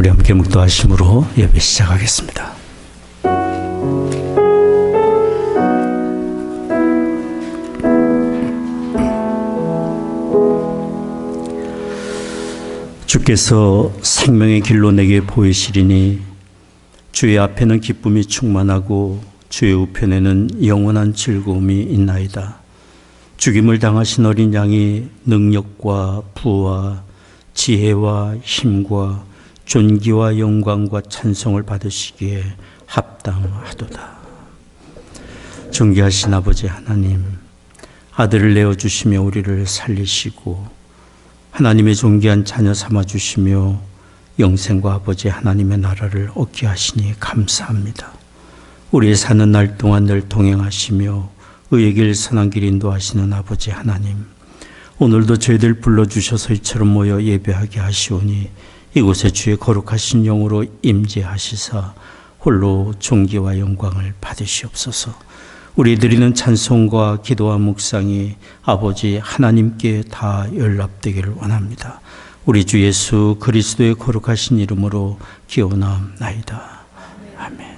우리 함께 묵도하심으로 예배 시작하겠습니다. 주께서 생명의 길로 내게 보이시리니 주의 앞에는 기쁨이 충만하고 주의 우편에는 영원한 즐거움이 있나이다. 죽임을 당하신 어린 양이 능력과 부와 지혜와 힘과 존귀와 영광과 찬송을 받으시기에 합당하도다. 존귀하신 아버지 하나님, 아들을 내어주시며 우리를 살리시고 하나님의 존귀한 자녀 삼아주시며 영생과 아버지 하나님의 나라를 얻게 하시니 감사합니다. 우리의 사는 날 동안 늘 동행하시며 의의 길 선한 길 인도하시는 아버지 하나님, 오늘도 저희들 불러주셔서 이처럼 모여 예배하게 하시오니 이곳에 주의 거룩하신 영으로 임재하시사 홀로 존귀와 영광을 받으시옵소서. 우리 드리는 찬송과 기도와 묵상이 아버지 하나님께 다 연락되기를 원합니다. 우리 주 예수 그리스도의 거룩하신 이름으로 기원하옵나이다. 아멘.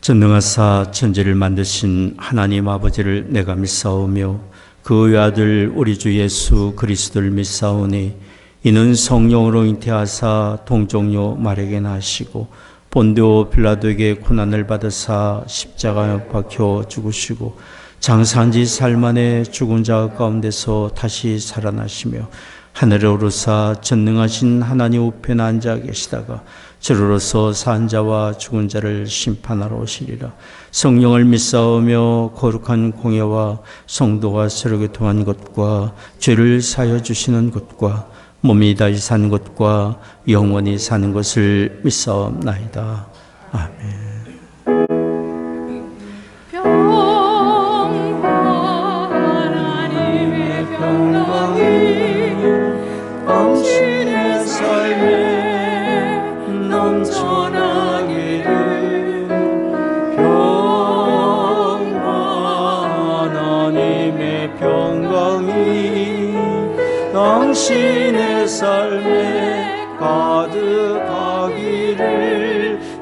전능하사 천지를 만드신 하나님 아버지를 내가 믿사오며 그의 아들 우리 주 예수 그리스도를 믿사오니 이는 성령으로 잉태하사 동정녀 마리아에게 나시고 본디오 빌라도에게 고난을 받으사 십자가에 박혀 죽으시고 장사한 지 사흘 만에 죽은 자 가운데서 다시 살아나시며 하늘에 오르사 전능하신 하나님 우편에 앉아 계시다가 저로서 산 자와 죽은 자를 심판하러 오시리라. 성령을 믿사오며 거룩한 공예와 성도가 서로 교통한 것과 죄를 사하여 주시는 것과 몸이 다시 사는 것과 영원히 사는 것을 믿사옵나이다. 아멘. 당신의 삶에 가득하기를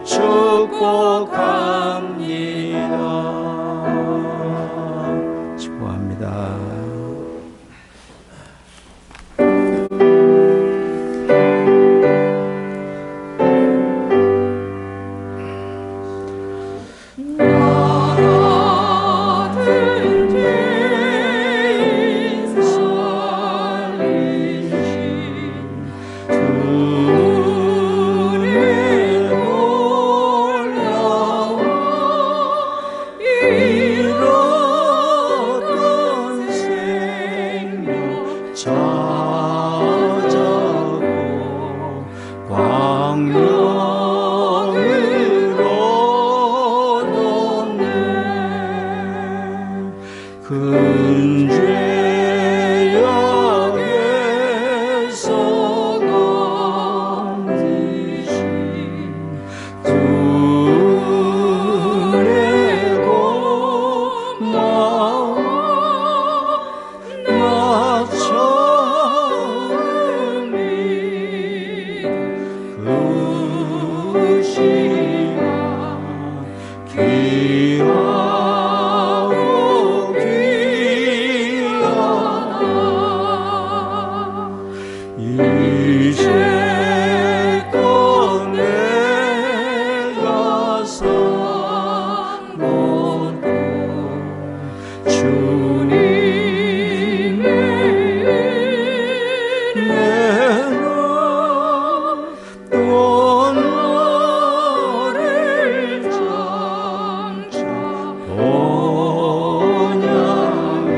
축복합니다. 축복합니다. 자고 광명을 얻었네. 큰 죄악에서 건지신 둘의 고마움 나 처음 믿은 그 시간 귀하고 귀하다. 이제껏 내가 살아도 주님의 은혜로 또 너를 장차 본향에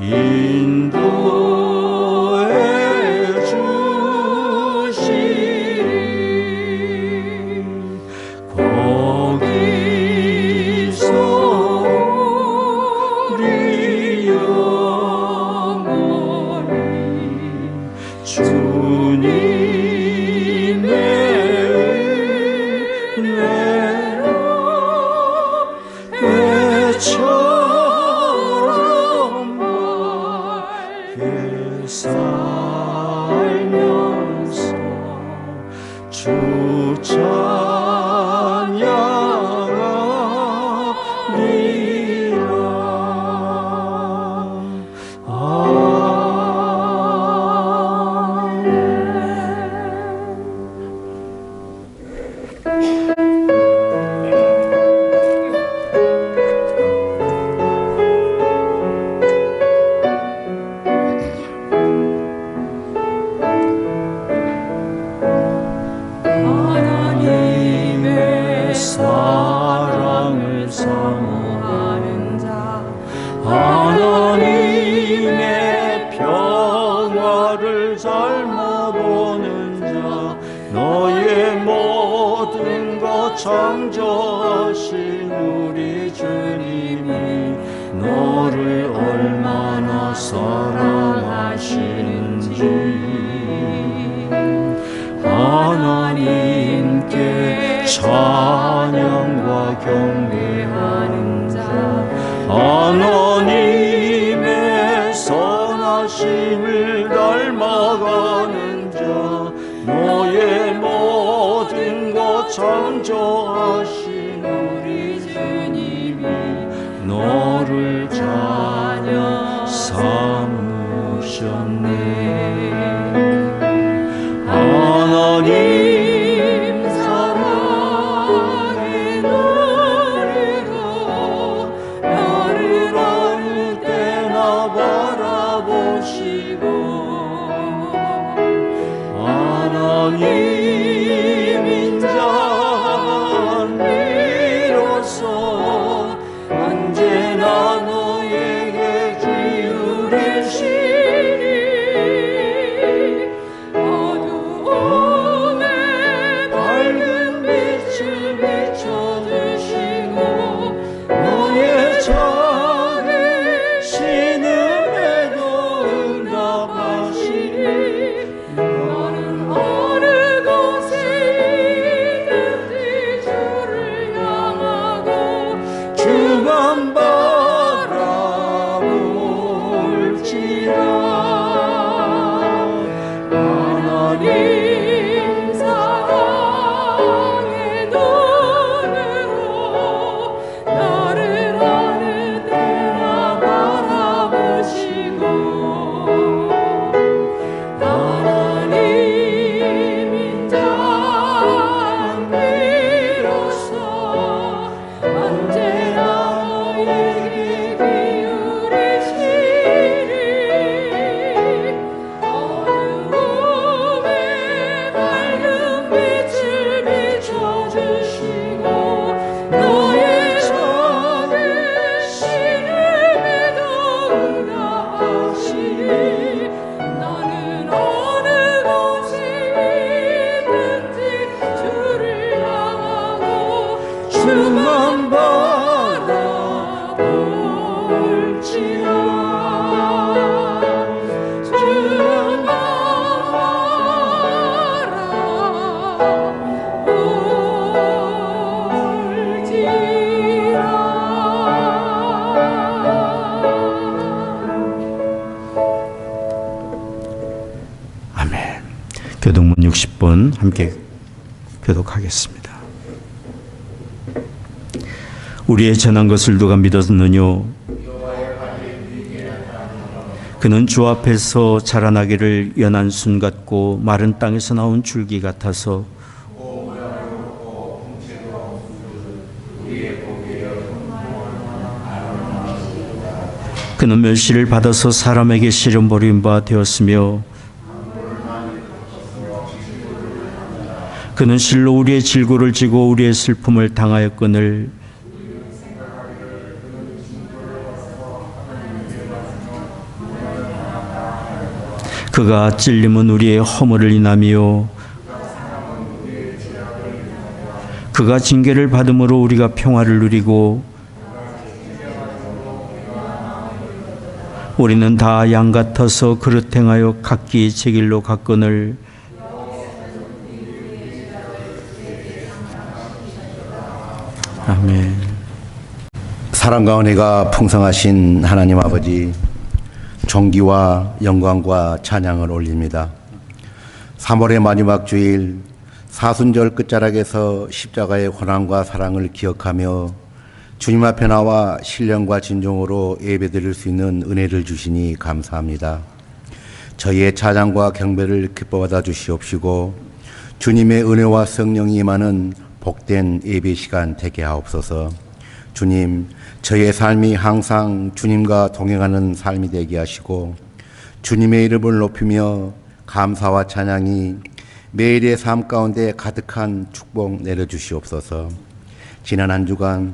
인도해 주시리. 거기서 우리 영원히 주님의 은혜로 배처럼 맑게 살면서 주 찬양하리라. 하나님의 사랑을 사모하는 자, 하나님의 평화를 삶아보는 자, 너의 모든 것 창조하신 우리 주님이 너를 얼마나 사랑하시는지 하나님께 찬양과 경배하는 자, 하나님의 선하심을 닮아가는 자, 너의 모든 것 창조하신 우리 주님이 너를 자녀 삼으셨네. 하나님 사랑의 노래로 나를 어느 때나 바라보시고 하나님 인자미로서 언제나 너에게 기울이시니 어두움에 밝은 빛을 비춰주시고 너의 작은 신음에도 응답 교독문 60번 함께 교독하겠습니다. 우리의 전한 것을 누가 믿었느뇨? 그는 주 앞에서 자라나기를 연한 순 같고 마른 땅에서 나온 줄기 같아서 그는 멸시를 받아서 사람에게 시련버린 바 되었으며 그는 실로 우리의 질고를 지고 우리의 슬픔을 당하였거늘 그가 찔림은 우리의 허물을 인하며 그가 징계를 받음으로 우리가 평화를 누리고 우리는 다 양 같아서 그릇 행하여 각기 제 길로 갔거늘 아멘. 사랑과 은혜가 풍성하신 하나님 아버지, 존귀와 영광과 찬양을 올립니다. 3월의 마지막 주일 사순절 끝자락에서 십자가의 고난과 사랑을 기억하며 주님 앞에 나와 신령과 진정으로 예배드릴 수 있는 은혜를 주시니 감사합니다. 저희의 찬양과 경배를 기뻐받아 주시옵시고 주님의 은혜와 성령이 임하는 복된 예배 시간 되게 하옵소서. 주님, 저희의 삶이 항상 주님과 동행하는 삶이 되게 하시고 주님의 이름을 높이며 감사와 찬양이 매일의 삶 가운데 가득한 축복 내려주시옵소서. 지난 한 주간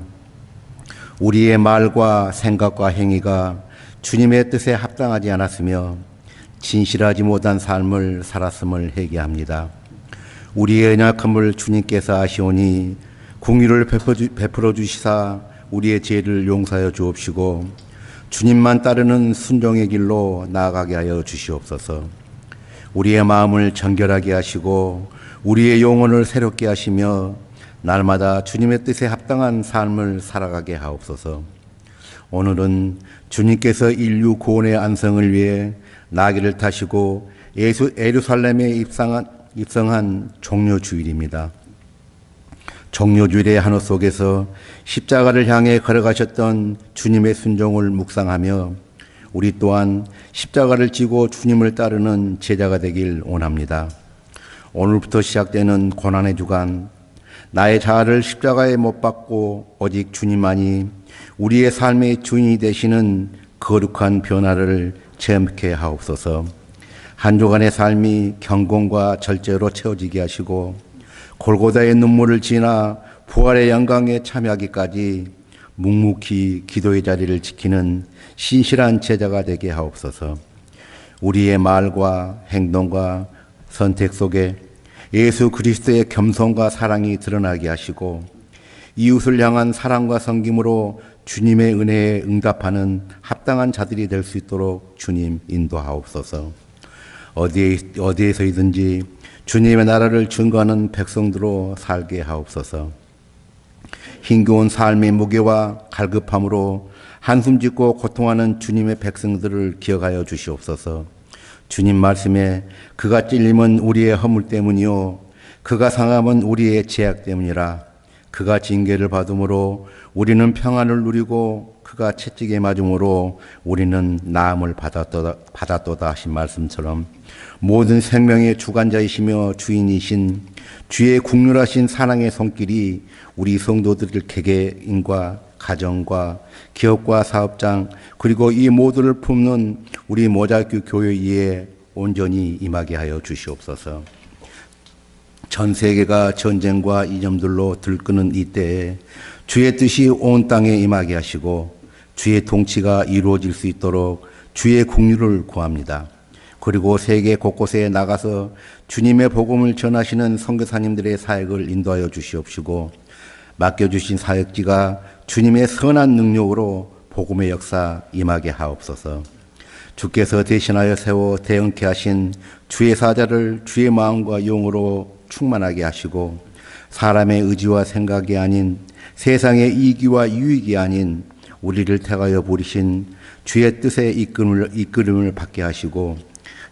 우리의 말과 생각과 행위가 주님의 뜻에 합당하지 않았으며 진실하지 못한 삶을 살았음을 회개합니다. 우리의 연약함을 주님께서 아시오니 긍휼을 베풀어 주시사 우리의 죄를 용서하여 주옵시고 주님만 따르는 순종의 길로 나아가게 하여 주시옵소서. 우리의 마음을 정결하게 하시고 우리의 영혼을 새롭게 하시며 날마다 주님의 뜻에 합당한 삶을 살아가게 하옵소서. 오늘은 주님께서 인류 구원의 안성을 위해 나귀를 타시고 예루살렘에 입성한 종료주일입니다. 종료주일의 한호 속에서 십자가를 향해 걸어가셨던 주님의 순종을 묵상하며 우리 또한 십자가를 지고 주님을 따르는 제자가 되길 원합니다. 오늘부터 시작되는 고난의 주간, 나의 자아를 십자가에 못 박고 오직 주님만이 우리의 삶의 주인이 되시는 거룩한 변화를 체험케 하옵소서. 한 주간의 삶이 경건과 절제로 채워지게 하시고 골고다의 눈물을 지나 부활의 영광에 참여하기까지 묵묵히 기도의 자리를 지키는 신실한 제자가 되게 하옵소서. 우리의 말과 행동과 선택 속에 예수 그리스도의 겸손과 사랑이 드러나게 하시고 이웃을 향한 사랑과 섬김으로 주님의 은혜에 응답하는 합당한 자들이 될 수 있도록 주님 인도하옵소서. 어디에서이든지 주님의 나라를 증거하는 백성들로 살게 하옵소서. 힘겨운 삶의 무게와 갈급함으로 한숨 짓고 고통하는 주님의 백성들을 기억하여 주시옵소서. 주님 말씀에 그가 찔림은 우리의 허물 때문이요 그가 상함은 우리의 죄악 때문이라. 그가 징계를 받음으로 우리는 평안을 누리고 그가 채찍에 맞음으로 우리는 나음을 받았도다 하신 말씀처럼 모든 생명의 주관자이시며 주인이신 주의 국률하신 사랑의 손길이 우리 성도들 개개인과 가정과 기업과 사업장 그리고 이 모두를 품는 우리 모자교 교회에 온전히 임하게 하여 주시옵소서. 전 세계가 전쟁과 이념들로 들끓는 이때에 주의 뜻이 온 땅에 임하게 하시고 주의 통치가 이루어질 수 있도록 주의 긍휼을 구합니다. 그리고 세계 곳곳에 나가서 주님의 복음을 전하시는 선교사님들의 사역을 인도하여 주시옵시고 맡겨주신 사역지가 주님의 선한 능력으로 복음의 역사 임하게 하옵소서. 주께서 대신하여 세워 대응케 하신 주의 사자를 주의 마음과 영으로 충만하게 하시고 사람의 의지와 생각이 아닌 세상의 이기와 유익이 아닌 우리를 택하여 부르신 주의 뜻의 이끌음을 받게 하시고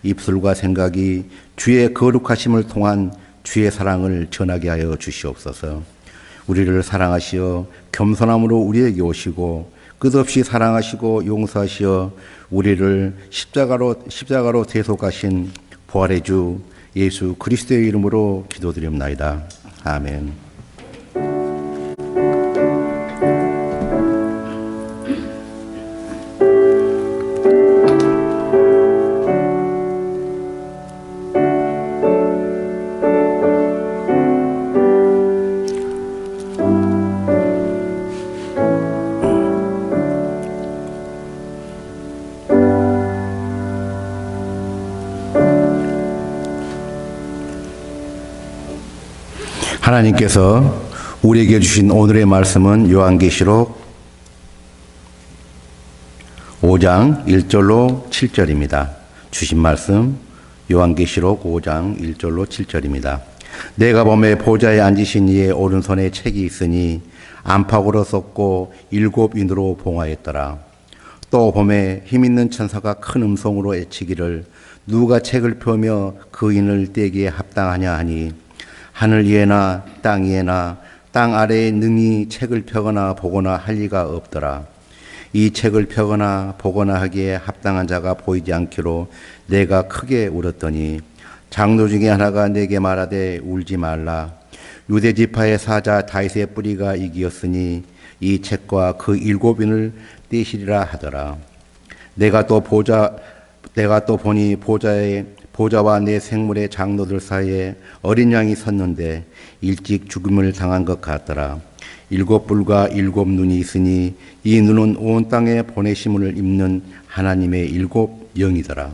입술과 생각이 주의 거룩하심을 통한 주의 사랑을 전하게 하여 주시옵소서. 우리를 사랑하시어 겸손함으로 우리에게 오시고 끝없이 사랑하시고 용서하시어 우리를 십자가로 대속하신 부활의 주 예수 그리스도의 이름으로 기도드립나이다. 아멘. 하나님께서 우리에게 주신 오늘의 말씀은 요한계시록 5장 1절로 7절입니다. 주신 말씀 요한계시록 5장 1절로 7절입니다. 내가 보매 보좌에 앉으신 이의 오른손에 책이 있으니 안팎으로 썼고 7인으로 봉하였더라. 또 보매 힘있는 천사가 큰 음성으로 외치기를 누가 책을 펴며 그 인을 떼기에 합당하냐 하니 하늘 위에나 땅 위에나 땅 아래에 능히 책을 펴거나 보거나 할 리가 없더라. 이 책을 펴거나 보거나 하기에 합당한 자가 보이지 않기로 내가 크게 울었더니 장로 중에 하나가 내게 말하되 울지 말라. 유대 지파의 사자 다윗의 뿌리가 이기었으니 이 책과 그 7인을 떼시리라 하더라. 내가 또 보니 보좌와 내 생물의 장로들 사이에 어린 양이 섰는데 일찍 죽음을 당한 것 같더라. 7뿔과 7눈이 있으니 이 눈은 온 땅에 보내심을 입는 하나님의 7영이더라.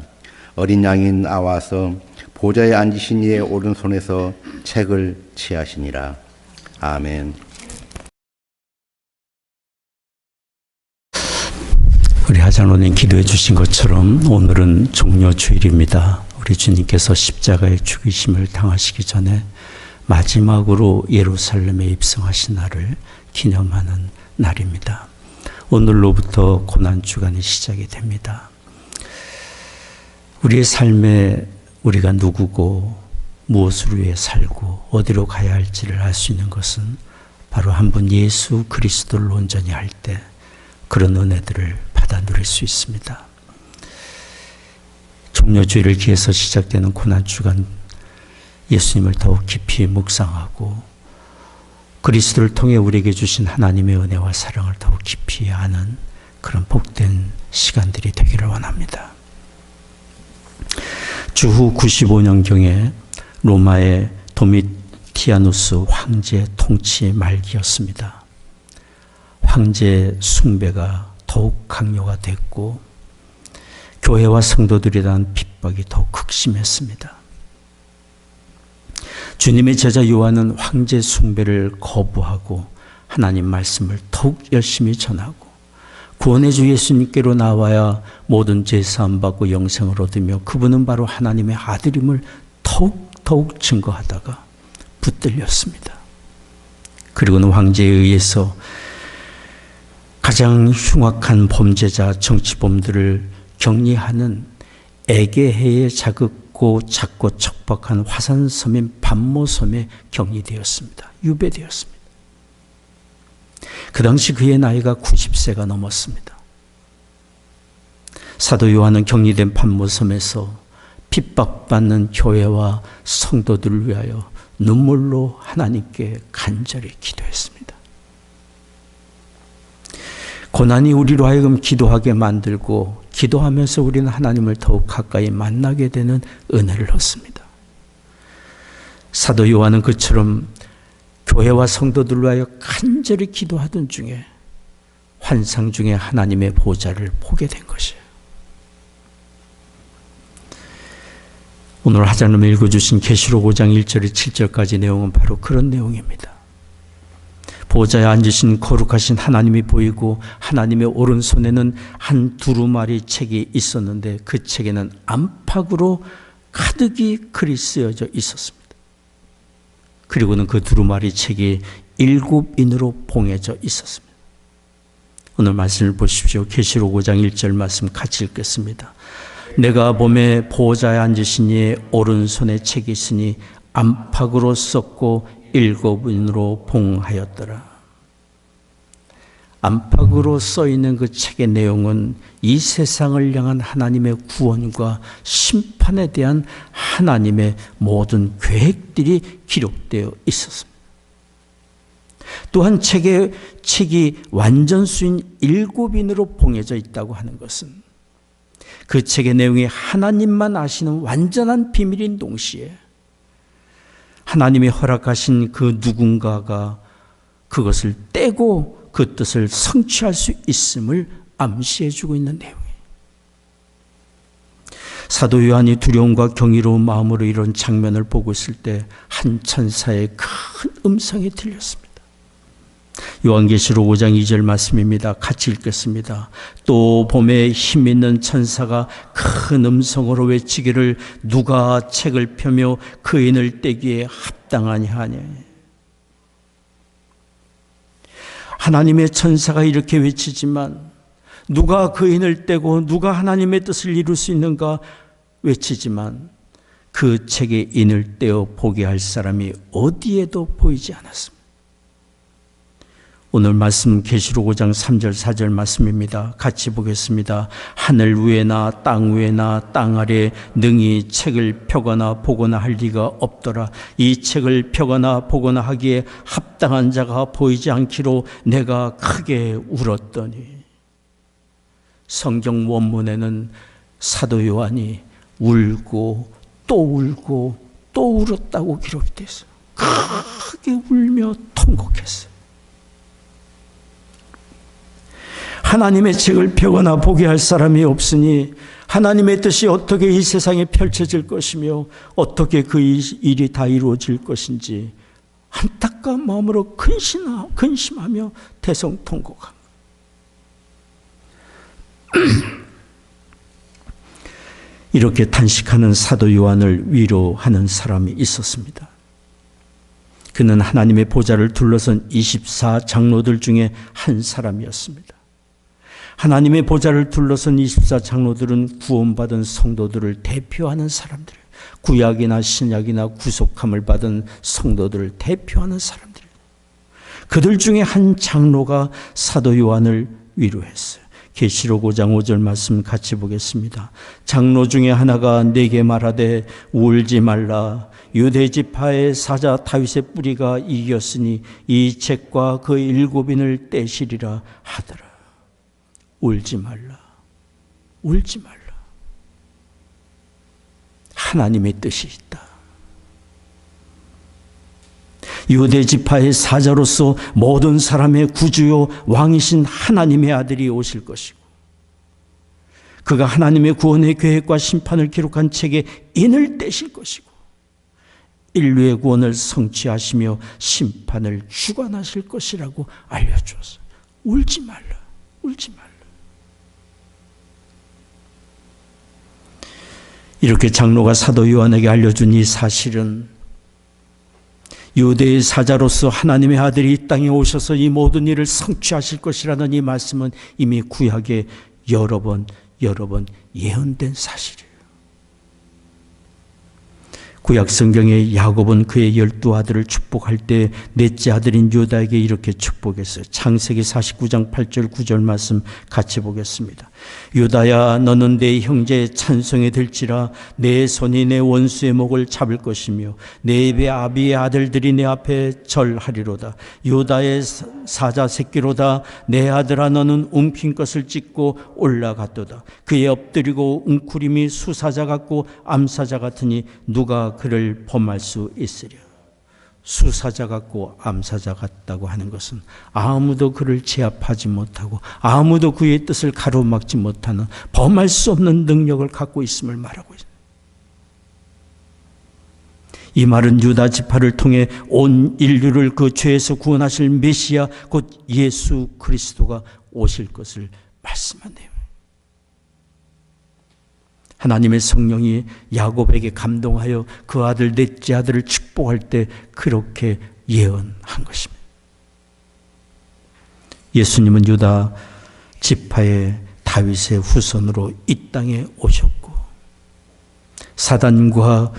어린 양이 나와서 보좌에 앉으신 이의 오른손에서 책을 취하시니라. 아멘. 우리 하장로님 기도해 주신 것처럼 오늘은 종려주일입니다. 우리 주님께서 십자가의 죽이심을 당하시기 전에 마지막으로 예루살렘에 입성하신 날을 기념하는 날입니다. 오늘로부터 고난주간이 시작이 됩니다. 우리의 삶에 우리가 누구고 무엇을 위해 살고 어디로 가야 할지를 알 수 있는 것은 바로 한 분 예수 그리스도를 온전히 할 때 그런 은혜들을 받아 누릴 수 있습니다. 종려주일을 기해서 시작되는 고난주간 예수님을 더욱 깊이 묵상하고 그리스도를 통해 우리에게 주신 하나님의 은혜와 사랑을 더욱 깊이 아는 그런 복된 시간들이 되기를 원합니다. 주후 95년경에 로마의 도미티아누스 황제 통치 말기였습니다. 황제 숭배가 더욱 강요가 됐고 교회와 성도들에 대한 핍박이 더욱 극심했습니다. 주님의 제자 요한은 황제 숭배를 거부하고 하나님 말씀을 더욱 열심히 전하고 구원의 주 예수님께로 나와야 모든 죄 사함 받고 영생을 얻으며 그분은 바로 하나님의 아들임을 더욱 증거하다가 붙들렸습니다. 그리고는 황제에 의해서 가장 흉악한 범죄자 정치범들을 격리하는 에게해에 작고 척박한 화산섬인 반모섬에 격리되었습니다. 유배되었습니다. 그 당시 그의 나이가 90세가 넘었습니다. 사도 요한은 격리된 반모섬에서 핍박받는 교회와 성도들을 위하여 눈물로 하나님께 간절히 기도했습니다. 고난이 우리로 하여금 기도하게 만들고 기도하면서 우리는 하나님을 더욱 가까이 만나게 되는 은혜를 얻습니다. 사도 요한은 그처럼 교회와 성도들로 하여 간절히 기도하던 중에 환상 중에 하나님의 보좌를 보게 된 것이에요. 오늘 하장님이 읽어주신 계시록 5장 1절에 7절까지 내용은 바로 그런 내용입니다. 보좌에 앉으신 거룩하신 하나님이 보이고 하나님의 오른손에는 한 두루마리 책이 있었는데 그 책에는 안팎으로 가득히 글이 쓰여져 있었습니다. 그리고는 그 두루마리 책이 7인으로 봉해져 있었습니다. 오늘 말씀을 보십시오. 계시록 5장 1절 말씀 같이 읽겠습니다. 내가 봄에 보호자에 앉으신 이의 오른손에 책이 있으니 안팎으로 썼고 7인으로 봉하였더라. 안팎으로 써있는 그 책의 내용은 이 세상을 향한 하나님의 구원과 심판에 대한 하나님의 모든 계획들이 기록되어 있었습니다. 또한 책이 완전수인 7인으로 봉해져 있다고 하는 것은 그 책의 내용이 하나님만 아시는 완전한 비밀인 동시에 하나님이 허락하신 그 누군가가 그것을 떼고 그 뜻을 성취할 수 있음을 암시해주고 있는 내용이에요. 사도 요한이 두려움과 경이로운 마음으로 이런 장면을 보고 있을 때 한 천사의 큰 음성이 들렸습니다. 요한계시록 5장 2절 말씀입니다. 같이 읽겠습니다. 또 봄에 힘있는 천사가 큰 음성으로 외치기를 누가 책을 펴며 그 인을 떼기에 합당하니 하냐. 하나님의 천사가 이렇게 외치지만 누가 그 인을 떼고 누가 하나님의 뜻을 이룰 수 있는가 외치지만 그 책의 인을 떼어 보게 할 사람이 어디에도 보이지 않았습니다. 오늘 말씀 계시록 5장 3절 4절 말씀입니다. 같이 보겠습니다. 하늘 위에나 땅 위에나 땅 아래 능히 책을 펴거나 보거나 할 리가 없더라. 이 책을 펴거나 보거나 하기에 합당한 자가 보이지 않기로 내가 크게 울었더니. 성경 원문에는 사도 요한이 울고 또 울고 또 울었다고 기록이 됐어요. 크게 울며 통곡했어요. 하나님의 책을 펴거나 보게 할 사람이 없으니 하나님의 뜻이 어떻게 이 세상에 펼쳐질 것이며 어떻게 그 일이 다 이루어질 것인지 안타까운 마음으로 근심하며 대성통곡합니다. 이렇게 탄식하는 사도 요한을 위로하는 사람이 있었습니다. 그는 하나님의 보좌를 둘러선 24장로들 중에 한 사람이었습니다. 하나님의 보좌를 둘러선 24장로들은 구원받은 성도들을 대표하는 사람들이에요. 구약이나 신약이나 구속함을 받은 성도들을 대표하는 사람들이에요. 그들 중에 한 장로가 사도 요한을 위로했어요. 계시록 5장 5절 말씀 같이 보겠습니다. 장로 중에 하나가 내게 말하되 울지 말라. 유대 지파의 사자 다윗의 뿌리가 이겼으니 이 책과 그 7인을 떼시리라 하더라. 울지 말라. 울지 말라. 하나님의 뜻이 있다. 유대 지파의 사자로서 모든 사람의 구주요 왕이신 하나님의 아들이 오실 것이고 그가 하나님의 구원의 계획과 심판을 기록한 책에 인을 떼실 것이고 인류의 구원을 성취하시며 심판을 주관하실 것이라고 알려주었어요. 울지 말라. 울지 말라. 이렇게 장로가 사도 요한에게 알려준 이 사실은 유대의 사자로서 하나님의 아들이 이 땅에 오셔서 이 모든 일을 성취하실 것이라는 이 말씀은 이미 구약에 여러 번 예언된 사실이에요. 구약 성경의 야곱은 그의 12아들을 축복할 때 넷째 아들인 유다에게 이렇게 축복했어요. 창세기 49장 8절 9절 말씀 같이 보겠습니다. 유다야 너는 내 형제의 찬송에 들지라. 내 손이 내 원수의 목을 잡을 것이며 내 배 아비의 아들들이 내 앞에 절하리로다. 유다의 사자 새끼로다. 내 아들아 너는 움킨 것을 찢고 올라갔도다. 그의 엎드리고 웅크림이 수사자 같고 암사자 같으니 누가 그를 범할 수 있으랴. 수사자 같고 암사자 같다고 하는 것은 아무도 그를 제압하지 못하고 아무도 그의 뜻을 가로막지 못하는 범할 수 없는 능력을 갖고 있음을 말하고 있습니다. 이 말은 유다 지파를 통해 온 인류를 그 죄에서 구원하실 메시아 곧 예수 그리스도가 오실 것을 말씀한 내용입니다. 하나님의 성령이 야곱에게 감동하여 그 아들 넷째 아들을 축복할 때 그렇게 예언한 것입니다. 예수님은 유다 지파의 다윗의 후손으로 이 땅에 오셨고 사단과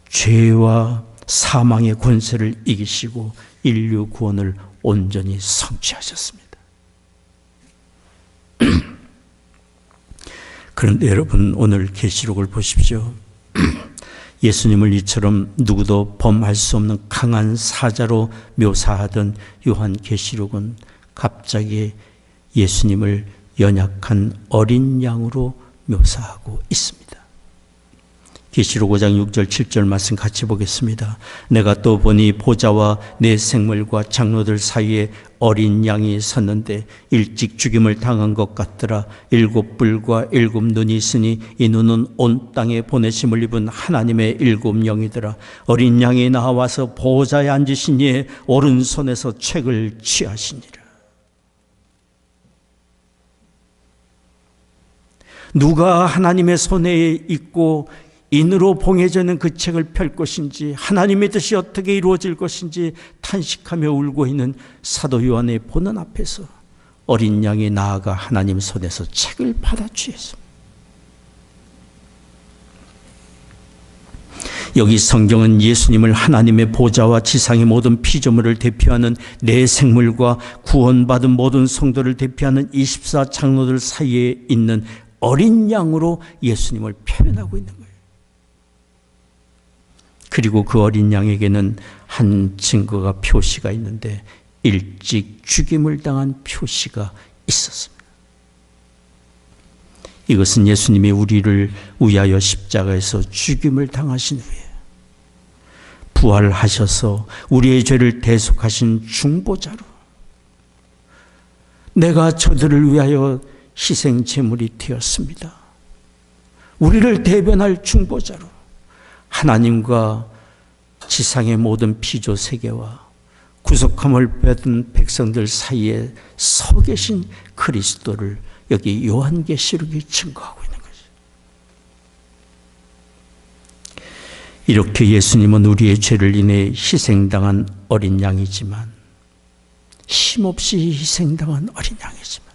죄와 사망의 권세를 이기시고 인류 구원을 온전히 성취하셨습니다. 그런데 여러분, 오늘 계시록을 보십시오. 예수님을 이처럼 누구도 범할 수 없는 강한 사자로 묘사하던 요한계시록은 갑자기 예수님을 연약한 어린 양으로 묘사하고 있습니다. 계시록 5장 6절 7절 말씀 같이 보겠습니다. 내가 또 보니 보좌와 내 생물과 장로들 사이에 어린 양이 섰는데 일찍 죽임을 당한 것 같더라. 7뿔과 7눈이 있으니 이 눈은 온 땅에 보내심을 입은 하나님의 7영이더라. 어린 양이 나와서 보좌에 앉으신 이의 오른손에서 책을 취하시니라. 누가 하나님의 손에 있고 인으로 봉해져 있는 그 책을 펼 것인지, 하나님의 뜻이 어떻게 이루어질 것인지 탄식하며 울고 있는 사도 요한의 보는 앞에서 어린 양이 나아가 하나님 손에서 책을 받아 취했습니다. 여기 성경은 예수님을 하나님의 보좌와 지상의 모든 피조물을 대표하는 내 생물과 구원받은 모든 성도를 대표하는 24장로들 사이에 있는 어린 양으로 예수님을 표현하고 있는 거예요. 그리고 그 어린 양에게는 한 증거가, 표시가 있는데 일찍 죽임을 당한 표시가 있었습니다. 이것은 예수님이 우리를 위하여 십자가에서 죽임을 당하신 후에 부활하셔서 우리의 죄를 대속하신 중보자로, 내가 저들을 위하여 희생 제물이 되었습니다. 우리를 대변할 중보자로 하나님과 지상의 모든 피조 세계와 구속함을 받은 백성들 사이에 서 계신 그리스도를 여기 요한계시록이 증거하고 있는 거죠. 이렇게 예수님은 우리의 죄를 인해 희생당한 어린 양이지만, 힘없이 희생당한 어린 양이지만,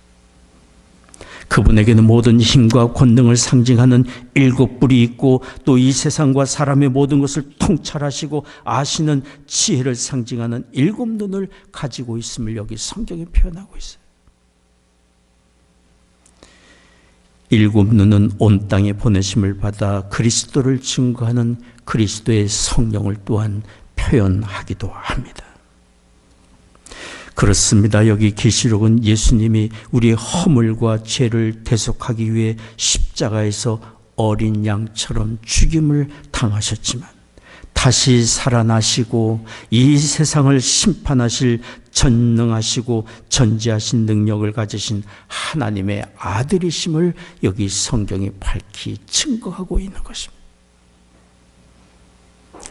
그분에게는 모든 힘과 권능을 상징하는 7뿔이 있고, 또 이 세상과 사람의 모든 것을 통찰하시고 아시는 지혜를 상징하는 7눈을 가지고 있음을 여기 성경에 표현하고 있어요. 7눈은 온 땅에 보내심을 받아 그리스도를 증거하는 그리스도의 성령을 또한 표현하기도 합니다. 그렇습니다. 여기 계시록은 예수님이 우리의 허물과 죄를 대속하기 위해 십자가에서 어린 양처럼 죽임을 당하셨지만 다시 살아나시고 이 세상을 심판하실 전능하시고 전지하신 능력을 가지신 하나님의 아들이심을 여기 성경이 밝히 증거하고 있는 것입니다.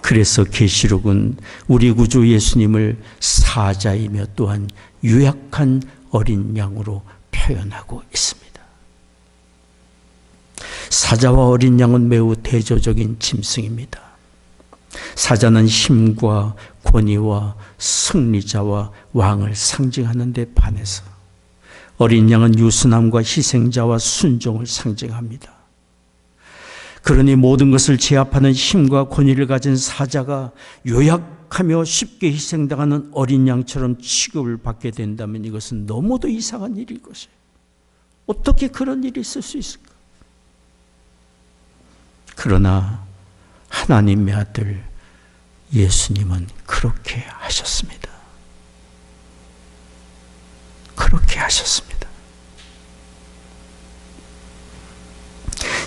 그래서 계시록은 우리 구주 예수님을 사자이며 또한 유약한 어린 양으로 표현하고 있습니다. 사자와 어린 양은 매우 대조적인 짐승입니다. 사자는 힘과 권위와 승리자와 왕을 상징하는 데 반해서 어린 양은 유순함과 희생자와 순종을 상징합니다. 그러니 모든 것을 제압하는 힘과 권위를 가진 사자가 요약하며 쉽게 희생당하는 어린 양처럼 취급을 받게 된다면 이것은 너무도 이상한 일일 것이에요. 어떻게 그런 일이 있을 수 있을까? 그러나 하나님의 아들 예수님은 그렇게 하셨습니다. 그렇게 하셨습니다.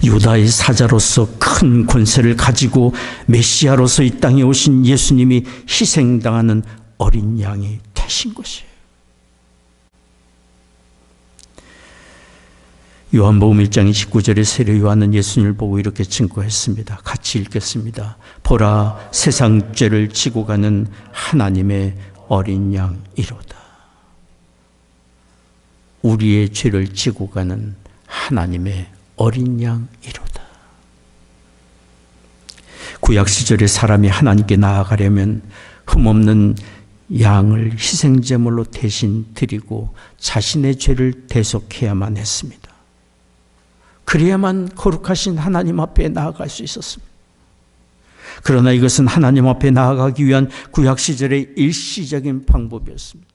유다의 사자로서 큰 권세를 가지고 메시아로서 이 땅에 오신 예수님이 희생당하는 어린 양이 되신 것이에요. 요한복음 1장 29절에 세례 요한은 예수님을 보고 이렇게 증거했습니다. 같이 읽겠습니다. 보라, 세상 죄를 지고 가는 하나님의 어린 양이로다. 우리의 죄를 지고 가는 하나님의 어린 양이로다. 구약 시절에 사람이 하나님께 나아가려면 흠없는 양을 희생제물로 대신 드리고 자신의 죄를 대속해야만 했습니다. 그래야만 거룩하신 하나님 앞에 나아갈 수 있었습니다. 그러나 이것은 하나님 앞에 나아가기 위한 구약 시절의 일시적인 방법이었습니다.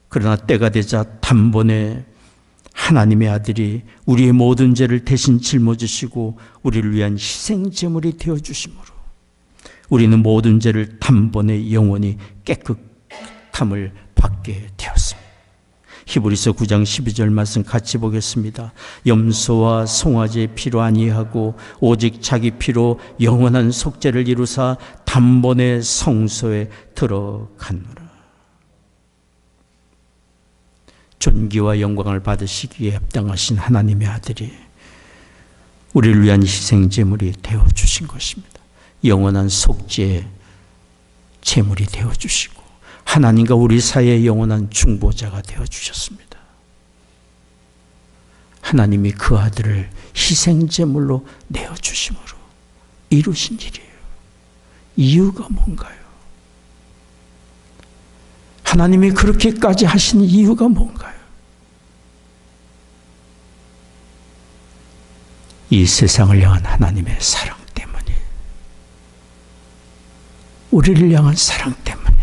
그러나 때가 되자 단번에 하나님의 아들이 우리의 모든 죄를 대신 짊어지시고 우리를 위한 희생 제물이 되어 주심으로 우리는 모든 죄를 단번에 영원히 깨끗함을 받게 되었습니다. 히브리서 9장 12절 말씀 같이 보겠습니다. 염소와 송아지의 피로 아니하고 오직 자기 피로 영원한 속죄를 이루사 단번에 성소에 들어갔노라. 존귀와 영광을 받으시기에 합당하신 하나님의 아들이 우리를 위한 희생 제물이 되어 주신 것입니다. 영원한 속죄 제물이 되어 주시고 하나님과 우리 사이의 영원한 중보자가 되어 주셨습니다. 하나님이 그 아들을 희생 제물로 내어 주심으로 이루신 일이에요. 이유가 뭔가요? 하나님이 그렇게까지 하신 이유가 뭔가요? 이 세상을 향한 하나님의 사랑 때문에, 우리를 향한 사랑 때문에.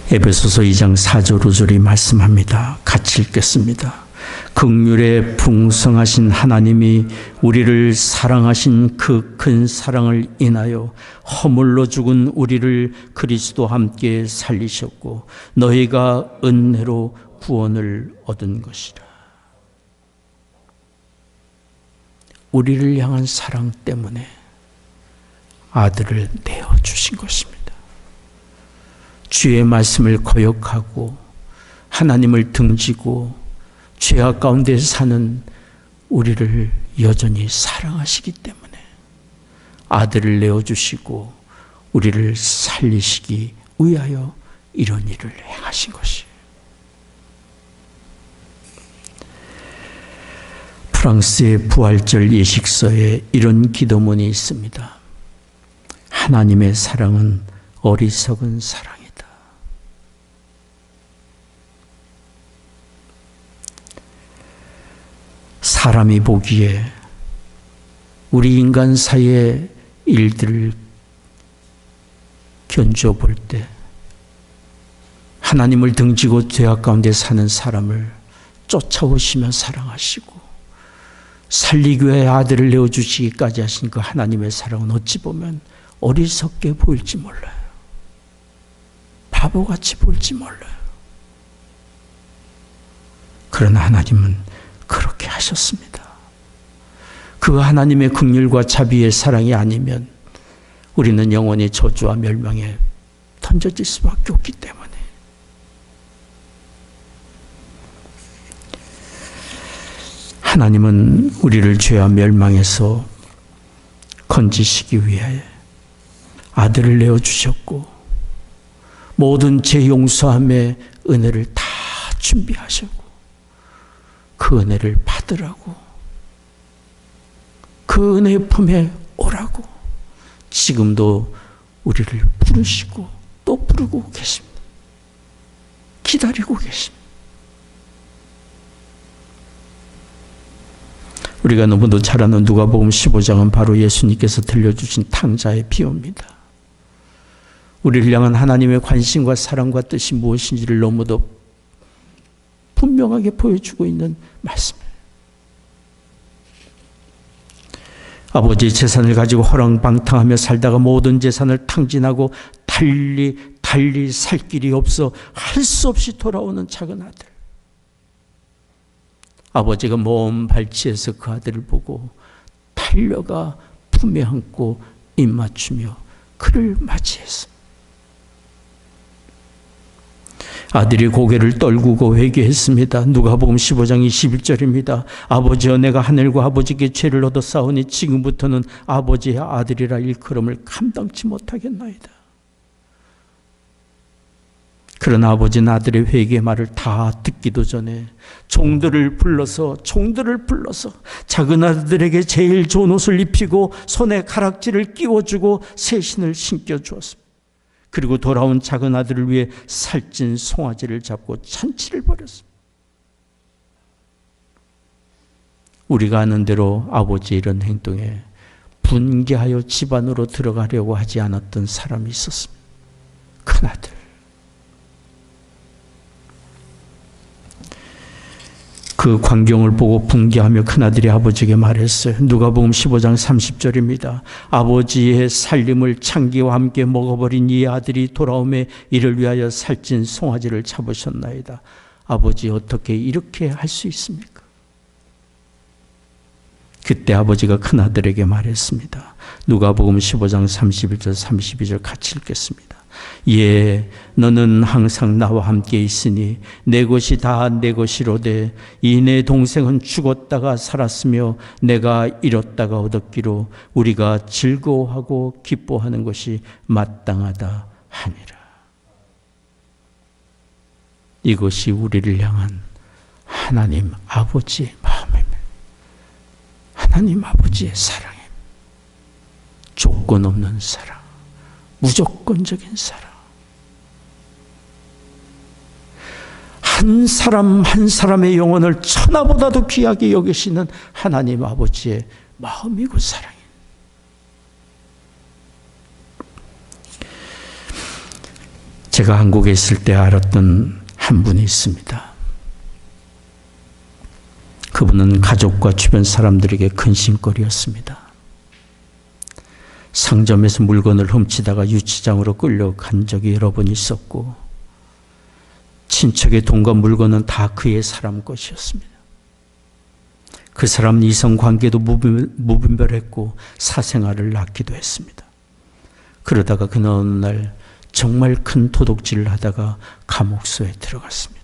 에베소서 2장 4절 5절이 말씀합니다. 같이 읽겠습니다. 긍휼에 풍성하신 하나님이 우리를 사랑하신 그 큰 사랑을 인하여 허물로 죽은 우리를 그리스도와 함께 살리셨고 너희가 은혜로 구원을 얻은 것이라. 우리를 향한 사랑 때문에 아들을 내어주신 것입니다. 주의 말씀을 거역하고 하나님을 등지고 죄악 가운데 사는 우리를 여전히 사랑하시기 때문에 아들을 내어주시고 우리를 살리시기 위하여 이런 일을 행하신 것이에요. 프랑스의 부활절 예식서에 이런 기도문이 있습니다. 하나님의 사랑은 어리석은 사랑이다. 사람이 보기에 우리 인간 사이의 일들을 견주어 볼 때 하나님을 등지고 죄악 가운데 사는 사람을 쫓아오시며 사랑하시고 살리기 위해 아들을 내어주시기까지 하신 그 하나님의 사랑은 어찌 보면 어리석게 보일지 몰라요. 바보같이 보일지 몰라요. 그러나 하나님은 그렇게 하셨습니다. 그 하나님의 긍휼과 자비의 사랑이 아니면 우리는 영원히 저주와 멸망에 던져질 수밖에 없기 때문에 하나님은 우리를 죄와 멸망에서 건지시기 위해 아들을 내어주셨고 모든 죄 용서함의 은혜를 다 준비하셨고 그 은혜를 받으라고 그 은혜의 품에 오라고 지금도 우리를 부르시고 또 부르고 계십니다. 기다리고 계십니다. 우리가 너무도 잘 아는 누가복음 15장은 바로 예수님께서 들려주신 탕자의 비유입니다. 우리를 향한 하나님의 관심과 사랑과 뜻이 무엇인지를 너무도 분명하게 보여주고 있는 말씀이에요. 아버지의 재산을 가지고 허랑방탕하며 살다가 모든 재산을 탕진하고 달리 살 길이 없어 할 수 없이 돌아오는 작은 아들. 아버지가 먼 발치에서 그 아들을 보고 달려가 품에 안고 입맞추며 그를 맞이했습니다. 아들이 고개를 떨구고 회개했습니다. 누가복음 15장 21절입니다. 아버지여 내가 하늘과 아버지께 죄를 얻어 싸우니 지금부터는 아버지의 아들이라 일컬음을 감당치 못하겠나이다. 그러나 아버지는 아들의 회개의 말을 다 듣기도 전에 종들을 불러서 작은 아들에게 제일 좋은 옷을 입히고 손에 가락지를 끼워주고 새 신을 신겨주었습니다. 그리고 돌아온 작은 아들을 위해 살찐 송아지를 잡고 잔치를 벌였습니다. 우리가 아는 대로 아버지의 이런 행동에 분개하여 집 안으로 들어가려고 하지 않았던 사람이 있었습니다. 큰아들. 그 광경을 보고 분개하며 큰아들이 아버지에게 말했어요. 누가복음 15장 30절입니다. 아버지의 살림을 창기와 함께 먹어버린 이 아들이 돌아오매 이를 위하여 살찐 송아지를 잡으셨나이다. 아버지, 어떻게 이렇게 할 수 있습니까? 그때 아버지가 큰아들에게 말했습니다. 누가복음 15장 31절 32절 같이 읽겠습니다. 예, 너는 항상 나와 함께 있으니 내 것이 다 내 것이로되 이 내 동생은 죽었다가 살았으며 내가 잃었다가 얻었기로 우리가 즐거워하고 기뻐하는 것이 마땅하다 하니라. 이것이 우리를 향한 하나님 아버지의 마음입니다. 하나님 아버지의 사랑입니다. 조건 없는 사랑, 무조건적인 사랑. 한 사람 한 사람의 영혼을 천하보다도 귀하게 여기시는 하나님 아버지의 마음이고 사랑입니다. 제가 한국에 있을 때 알았던 한 분이 있습니다. 그분은 가족과 주변 사람들에게 근심거리였습니다. 상점에서 물건을 훔치다가 유치장으로 끌려간 적이 여러 번 있었고, 친척의 돈과 물건은 다 그의 사람 것이었습니다. 그 사람은 이성관계도 무분별했고 사생활을 낳기도 했습니다. 그러다가 그는 어느 날 정말 큰 도둑질을 하다가 감옥소에 들어갔습니다.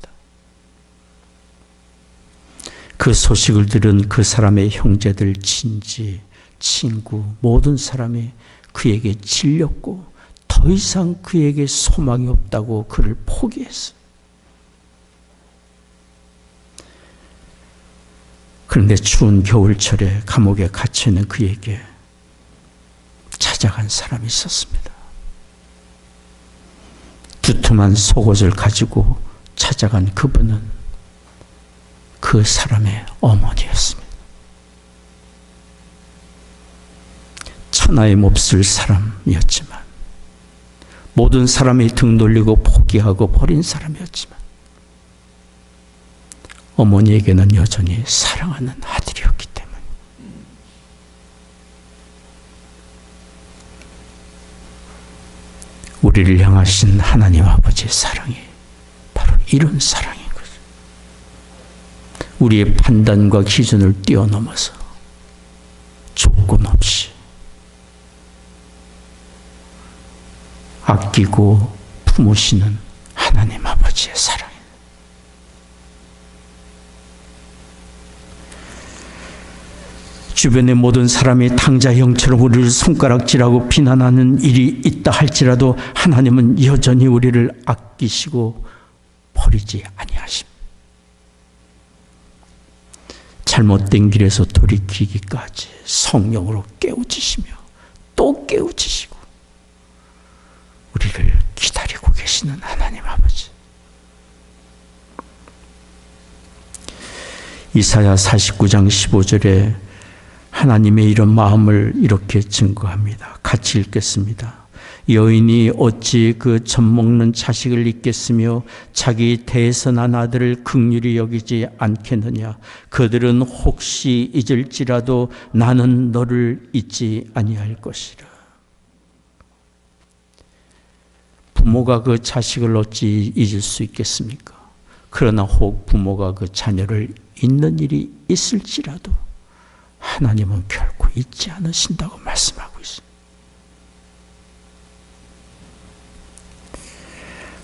그 소식을 들은 그 사람의 형제들, 친지, 친구 모든 사람이 그에게 질렸고 더 이상 그에게 소망이 없다고 그를 포기했어요. 그런데 추운 겨울철에 감옥에 갇혀있는 그에게 찾아간 사람이 있었습니다. 두툼한 속옷을 가지고 찾아간 그분은 그 사람의 어머니였습니다. 천하에 몹쓸 사람이었지만, 모든 사람이 등 돌리고 포기하고 버린 사람이었지만, 어머니에게는 여전히 사랑하는 아들이었기 때문에 우리를 향하신 하나님 아버지의 사랑이 바로 이런 사랑인 거죠. 우리의 판단과 기준을 뛰어넘어서 조건 없이 아끼고 품으시는 하나님 아버지의 사랑. 주변의 모든 사람이 탕자 형처럼 우리를 손가락질하고 비난하는 일이 있다 할지라도 하나님은 여전히 우리를 아끼시고 버리지 아니하십니다. 잘못된 길에서 돌이키기까지 성령으로 깨우치시며 또 깨우치시고 우리를 기다리고 계시는 하나님 아버지. 이사야 49장 15절에 하나님의 이런 마음을 이렇게 증거합니다. 같이 읽겠습니다. 여인이 어찌 그 젖먹는 자식을 잊겠으며 자기 태에서 난 아들을 긍휼히 여기지 않겠느냐. 그들은 혹시 잊을지라도 나는 너를 잊지 아니할 것이라. 부모가 그 자식을 어찌 잊을 수 있겠습니까? 그러나 혹 부모가 그 자녀를 잊는 일이 있을지라도 하나님은 결코 잊지 않으신다고 말씀하고 있습니다.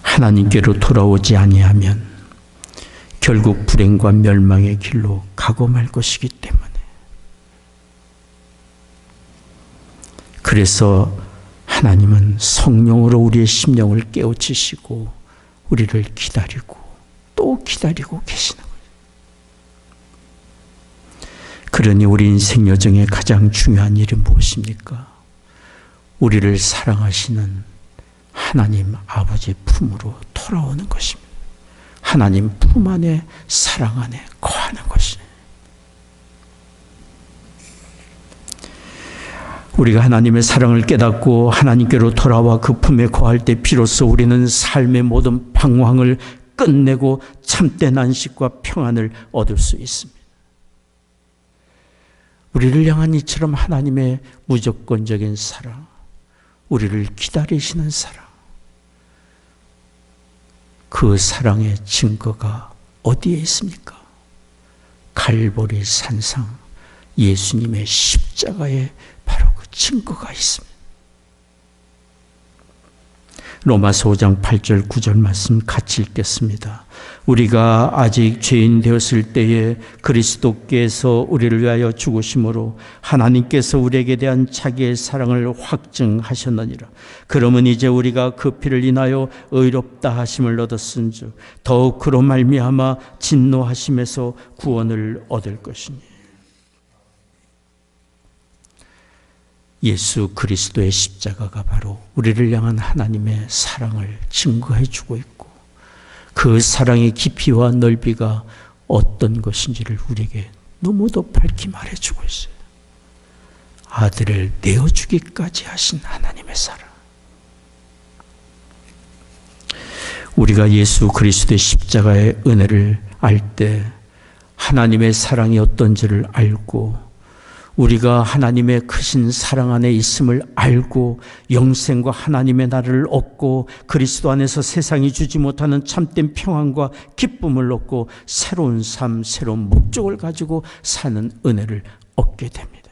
하나님께로 돌아오지 아니하면 결국 불행과 멸망의 길로 가고 말 것이기 때문에, 그래서 하나님은 성령으로 우리의 심령을 깨우치시고 우리를 기다리고 또 기다리고 계시는 거예요. 그러니 우리 인생 여정의 가장 중요한 일이 무엇입니까? 우리를 사랑하시는 하나님 아버지 품으로 돌아오는 것입니다. 하나님 품 안에, 사랑 안에 거하는 것이에요. 우리가 하나님의 사랑을 깨닫고 하나님께로 돌아와 그 품에 거할 때 비로소 우리는 삶의 모든 방황을 끝내고 참된 안식과 평안을 얻을 수 있습니다. 우리를 향한 이처럼 하나님의 무조건적인 사랑, 우리를 기다리시는 사랑, 그 사랑의 증거가 어디에 있습니까? 갈보리 산상 예수님의 십자가에 바로 그 증거가 있습니다. 로마서 5장 8절 9절 말씀 같이 읽겠습니다. 우리가 아직 죄인 되었을 때에 그리스도께서 우리를 위하여 죽으심으로 하나님께서 우리에게 대한 자기의 사랑을 확증하셨느니라. 그러면 이제 우리가 그 피를 인하여 의롭다 하심을 얻었은즉 더욱 그로 말미암아 진노하심에서 구원을 얻을 것이니. 예수 그리스도의 십자가가 바로 우리를 향한 하나님의 사랑을 증거해 주고 있고 그 사랑의 깊이와 넓이가 어떤 것인지를 우리에게 너무도 밝히 말해주고 있어요. 아들을 내어주기까지 하신 하나님의 사랑. 우리가 예수 그리스도의 십자가의 은혜를 알 때 하나님의 사랑이 어떤지를 알고 우리가 하나님의 크신 사랑 안에 있음을 알고 영생과 하나님의 나라를 얻고 그리스도 안에서 세상이 주지 못하는 참된 평안과 기쁨을 얻고 새로운 삶, 새로운 목적을 가지고 사는 은혜를 얻게 됩니다.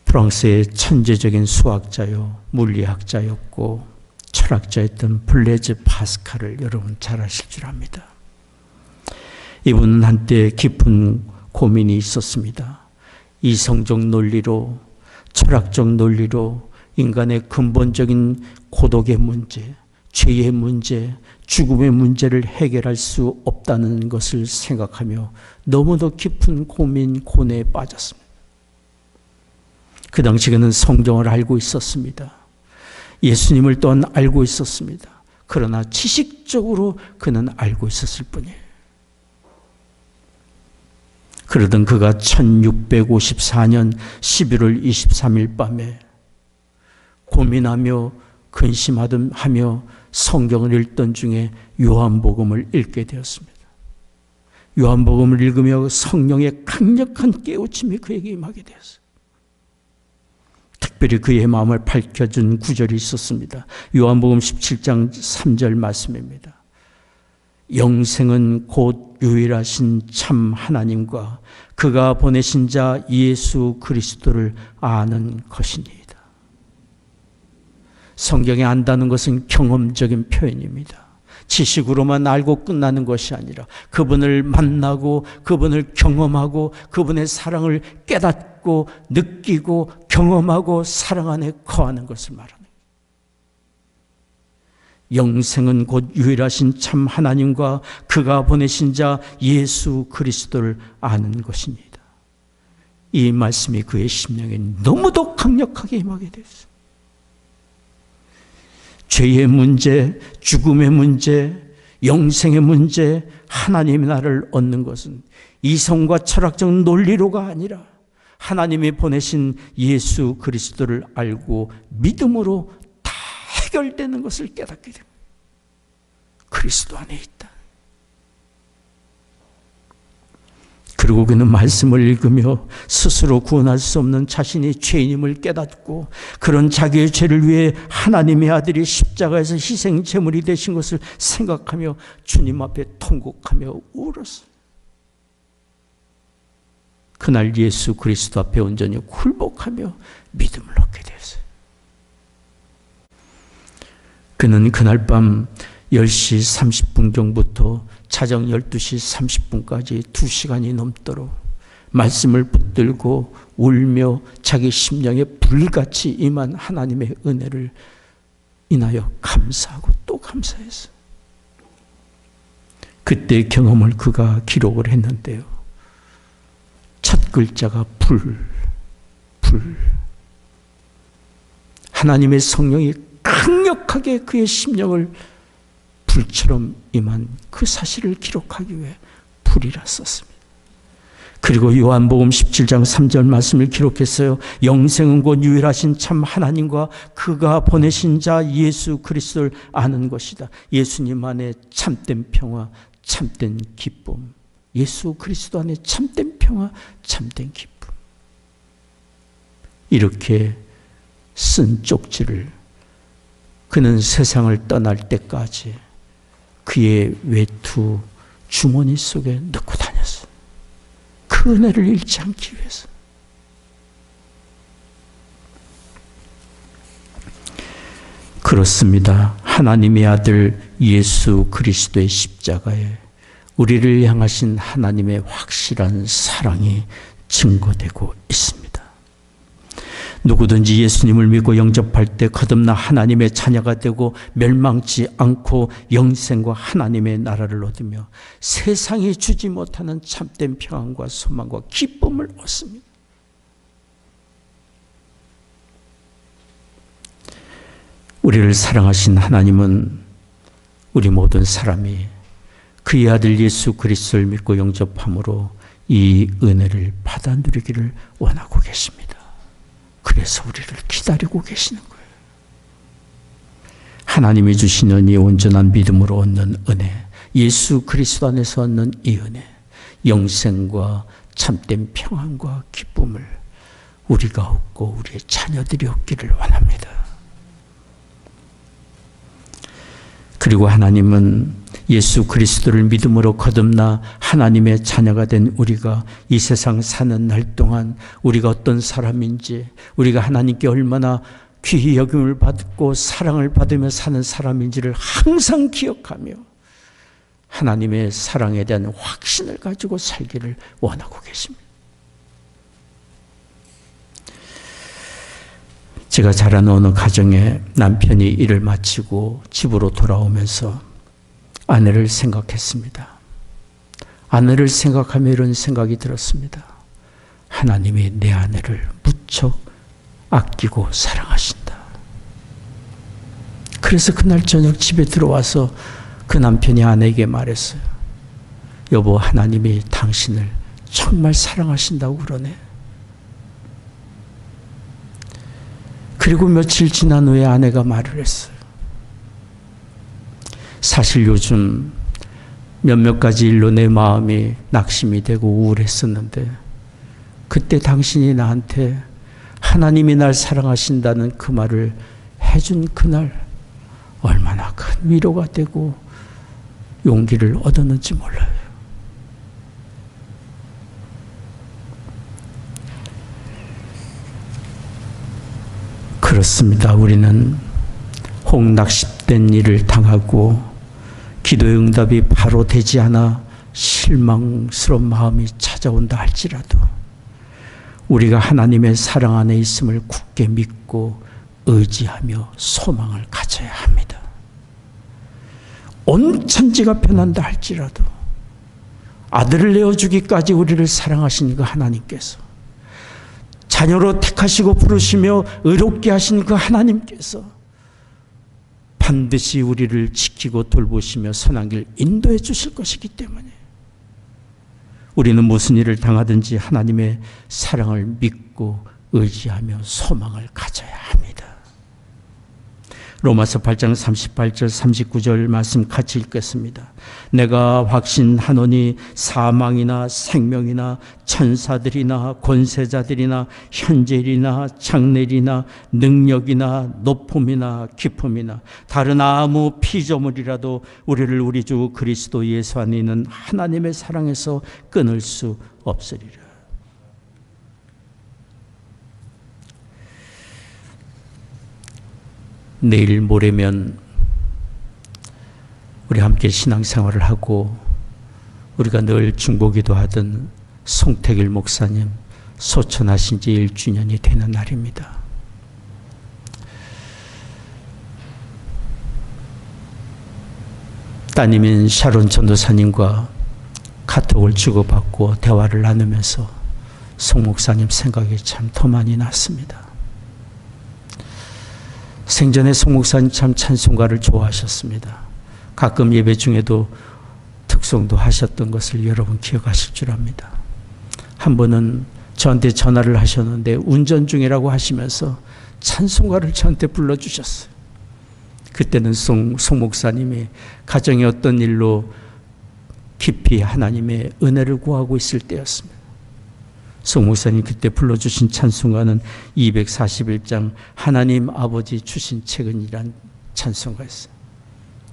프랑스의 천재적인 수학자요, 물리학자였고 철학자였던 블레즈 파스칼을 여러분 잘 아실 줄 압니다. 이분은 한때 깊은 고민이 있었습니다. 이성적 논리로, 철학적 논리로 인간의 근본적인 고독의 문제, 죄의 문제, 죽음의 문제를 해결할 수 없다는 것을 생각하며 너무도 깊은 고민, 고뇌에 빠졌습니다. 그 당시 그는 성경을 알고 있었습니다. 예수님을 또한 알고 있었습니다. 그러나 지식적으로 그는 알고 있었을 뿐이에요. 그러던 그가 1654년 11월 23일 밤에 고민하며 근심하며 성경을 읽던 중에 요한복음을 읽게 되었습니다. 요한복음을 읽으며 성령의 강력한 깨우침이 그에게 임하게 되었어요. 특별히 그의 마음을 밝혀준 구절이 있었습니다. 요한복음 17장 3절 말씀입니다. 영생은 곧 유일하신 참 하나님과 그가 보내신 자 예수 그리스도를 아는 것이니이다. 성경에 안다는 것은 경험적인 표현입니다. 지식으로만 알고 끝나는 것이 아니라 그분을 만나고 그분을 경험하고 그분의 사랑을 깨닫고 느끼고 경험하고 사랑 안에 거하는 것을 말합니다. 영생은 곧 유일하신 참 하나님과 그가 보내신 자 예수 그리스도를 아는 것입니다. 이 말씀이 그의 심령에 너무도 강력하게 임하게 됐어요. 죄의 문제, 죽음의 문제, 영생의 문제, 하나님의 나라를 얻는 것은 이성과 철학적 논리로가 아니라 하나님이 보내신 예수 그리스도를 알고 믿음으로 다 해결되는 것을 깨닫게 됩니다. 그리스도 안에 있다. 그리고 그는 말씀을 읽으며 스스로 구원할 수 없는 자신이 죄인임을 깨닫고 그런 자기의 죄를 위해 하나님의 아들이 십자가에서 희생 제물이 되신 것을 생각하며 주님 앞에 통곡하며 울었어요. 그날 예수 그리스도 앞에 온전히 굴복하며 믿음을 얻게 되었어요. 그는 그날 밤 10시 30분경부터 자정 12시 30분까지 2시간이 넘도록 말씀을 붙들고 울며 자기 심령에 불같이 임한 하나님의 은혜를 인하여 감사하고 또 감사했어요. 그때 경험을 그가 기록을 했는데요. 첫 글자가 불. 하나님의 성령이 강력하게 그의 심령을 불처럼 임한 그 사실을 기록하기 위해 불이라 썼습니다. 그리고 요한복음 17장 3절 말씀을 기록했어요. 영생은 곧 유일하신 참 하나님과 그가 보내신 자 예수 그리스도를 아는 것이다. 예수님 안에 참된 평화, 참된 기쁨. 예수 그리스도 안에 참된 평화, 참된 기쁨. 이렇게 쓴 쪽지를 그는 세상을 떠날 때까지 그의 외투 주머니 속에 넣고 다녔어요. 그 은혜를 잃지 않기 위해서. 그렇습니다. 하나님의 아들 예수 그리스도의 십자가에 우리를 향하신 하나님의 확실한 사랑이 증거되고 있습니다. 누구든지 예수님을 믿고 영접할 때 거듭나 하나님의 자녀가 되고 멸망치 않고 영생과 하나님의 나라를 얻으며 세상이 주지 못하는 참된 평안과 소망과 기쁨을 얻습니다. 우리를 사랑하신 하나님은 우리 모든 사람이 그의 아들 예수 그리스도를 믿고 영접함으로 이 은혜를 받아 누리기를 원하고 계십니다. 그래서 우리를 기다리고 계시는 거예요. 하나님이 주시는 이 온전한 믿음으로 얻는 은혜, 예수 그리스도 안에서 얻는 이 은혜, 영생과 참된 평안과 기쁨을 우리가 얻고 우리의 자녀들이 얻기를 원합니다. 그리고 하나님은 예수 그리스도를 믿음으로 거듭나 하나님의 자녀가 된 우리가 이 세상 사는 날 동안 우리가 어떤 사람인지, 우리가 하나님께 얼마나 귀히 여김을 받고 사랑을 받으며 사는 사람인지를 항상 기억하며 하나님의 사랑에 대한 확신을 가지고 살기를 원하고 계십니다. 제가 자라는 어느 가정에 남편이 일을 마치고 집으로 돌아오면서 아내를 생각했습니다. 아내를 생각하며 이런 생각이 들었습니다. 하나님이 내 아내를 무척 아끼고 사랑하신다. 그래서 그날 저녁 집에 들어와서 그 남편이 아내에게 말했어요. 여보, 하나님이 당신을 정말 사랑하신다고 그러네. 그리고 며칠 지난 후에 아내가 말을 했어요. 사실 요즘 몇몇 가지 일로 내 마음이 낙심이 되고 우울했었는데 그때 당신이 나한테 하나님이 날 사랑하신다는 그 말을 해준 그날 얼마나 큰 위로가 되고 용기를 얻었는지 몰라요. 그렇습니다. 우리는 홍낙십된 일을 당하고 기도의 응답이 바로 되지 않아 실망스러운 마음이 찾아온다 할지라도 우리가 하나님의 사랑 안에 있음을 굳게 믿고 의지하며 소망을 가져야 합니다. 온 천지가 변한다 할지라도 아들을 내어주기까지 우리를 사랑하신 그 하나님께서, 자녀로 택하시고 부르시며 의롭게 하신 그 하나님께서 반드시 우리를 지키고 돌보시며 선한 길 인도해 주실 것이기 때문에 우리는 무슨 일을 당하든지 하나님의 사랑을 믿고 의지하며 소망을 가져야 합니다. 로마서 8장 38절 39절 말씀 같이 읽겠습니다. 내가 확신하노니 사망이나 생명이나 천사들이나 권세자들이나 현재일이나 장래일이나 능력이나 높음이나 깊음이나 다른 아무 피조물이라도 우리를 우리 주 그리스도 예수 안에 있는 하나님의 사랑에서 끊을 수 없으리라. 내일 모레면 우리 함께 신앙생활을 하고 우리가 늘 중보기도 하던 송택일 목사님 소천하신 지 1주년이 되는 날입니다. 따님인 샤론 전도사님과 카톡을 주고받고 대화를 나누면서 송 목사님 생각이 참 더 많이 났습니다. 생전에 송 목사님 참 찬송가를 좋아하셨습니다. 가끔 예배 중에도 특송도 하셨던 것을 여러분 기억하실 줄 압니다. 한 번은 저한테 전화를 하셨는데 운전 중이라고 하시면서 찬송가를 저한테 불러주셨어요. 그때는 송 목사님이 가정에 어떤 일로 깊이 하나님의 은혜를 구하고 있을 때였습니다. 송 목사님 그때 불러주신 찬송가는 241장 하나님 아버지 주신 책은이란 찬송가였어요.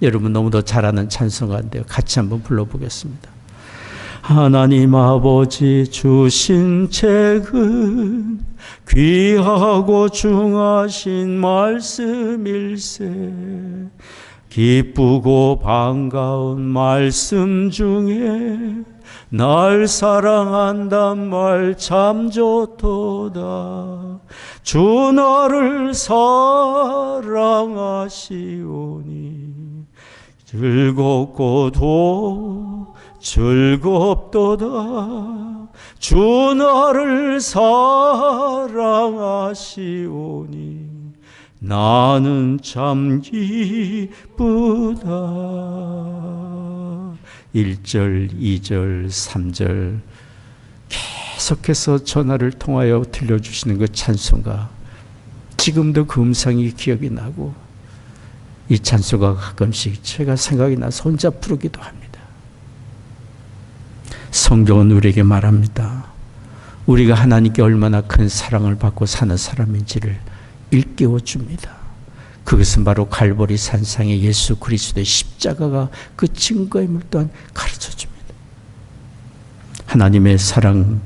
여러분 너무도 잘 아는 찬송가인데요. 같이 한번 불러보겠습니다. 하나님 아버지 주신 책은 귀하고 중하신 말씀일세. 기쁘고 반가운 말씀 중에 날 사랑한단 말 참 좋도다. 주 나를 사랑하시오니 즐겁고도 즐겁도다. 주 나를 사랑하시오니 나는 참 기쁘다. 1절, 2절, 3절 계속해서 전화를 통하여 들려주시는 그 찬송가, 지금도 그 음성이 기억이 나고 이 찬송가 가끔씩 제가 생각이 나서 혼자 부르기도 합니다. 성경은 우리에게 말합니다. 우리가 하나님께 얼마나 큰 사랑을 받고 사는 사람인지를 일깨워 줍니다. 그것은 바로 갈보리 산상의 예수 그리스도의 십자가가 그 증거임을 또한 가르쳐 줍니다. 하나님의 사랑,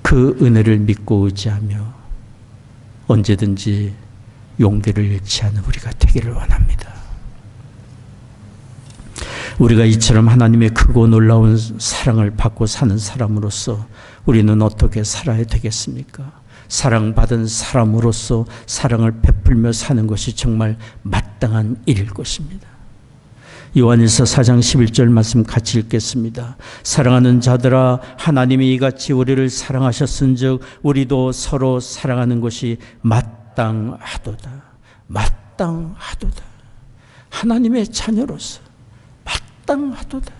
그 은혜를 믿고 의지하며 언제든지 용기를 잃지 않은 우리가 되기를 원합니다. 우리가 이처럼 하나님의 크고 놀라운 사랑을 받고 사는 사람으로서 우리는 어떻게 살아야 되겠습니까? 사랑받은 사람으로서 사랑을 베풀며 사는 것이 정말 마땅한 일일 것입니다. 요한일서 4장 11절 말씀 같이 읽겠습니다. 사랑하는 자들아, 하나님이 이같이 우리를 사랑하셨은즉 우리도 서로 사랑하는 것이 마땅하도다. 마땅하도다. 하나님의 자녀로서 마땅하도다.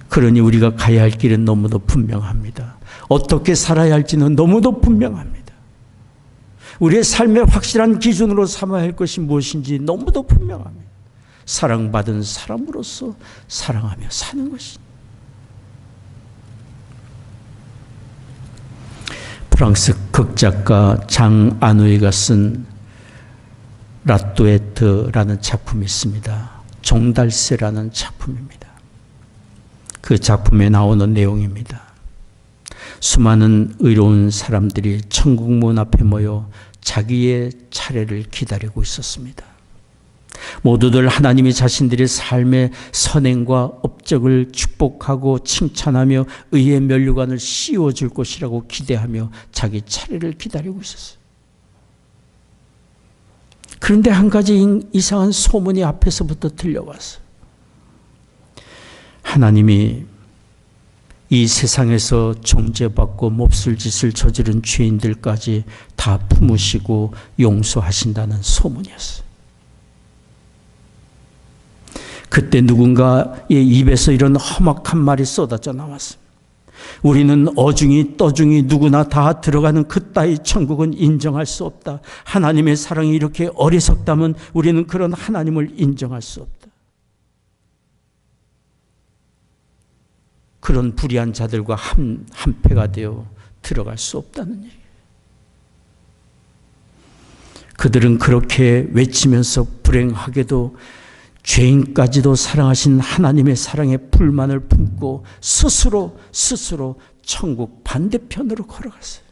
그러니 우리가 가야 할 길은 너무도 분명합니다. 어떻게 살아야 할지는 너무도 분명합니다. 우리의 삶의 확실한 기준으로 삼아야 할 것이 무엇인지 너무도 분명합니다. 사랑받은 사람으로서 사랑하며 사는 것입니다. 프랑스 극작가 장 아누이가 쓴 라뚜에트라는 작품이 있습니다. 종달새라는 작품입니다. 그 작품에 나오는 내용입니다. 수많은 의로운 사람들이 천국문 앞에 모여 자기의 차례를 기다리고 있었습니다. 모두들 하나님이 자신들의 삶의 선행과 업적을 축복하고 칭찬하며 의의 면류관을 씌워줄 것이라고 기대하며 자기 차례를 기다리고 있었어요. 그런데 한 가지 이상한 소문이 앞에서부터 들려왔어요. 하나님이 이 세상에서 정죄받고 몹쓸 짓을 저지른 죄인들까지 다 품으시고 용서하신다는 소문이었어요. 그때 누군가의 입에서 이런 험악한 말이 쏟아져 나왔습니다. 우리는 어중이 떠중이 누구나 다 들어가는 그따위 천국은 인정할 수 없다. 하나님의 사랑이 이렇게 어리석다면 우리는 그런 하나님을 인정할 수 없다. 그런 불의한 자들과 한패가 되어 들어갈 수 없다는 얘기예요. 그들은 그렇게 외치면서 불행하게도 죄인까지도 사랑하신 하나님의 사랑에 불만을 품고 스스로 천국 반대편으로 걸어갔어요.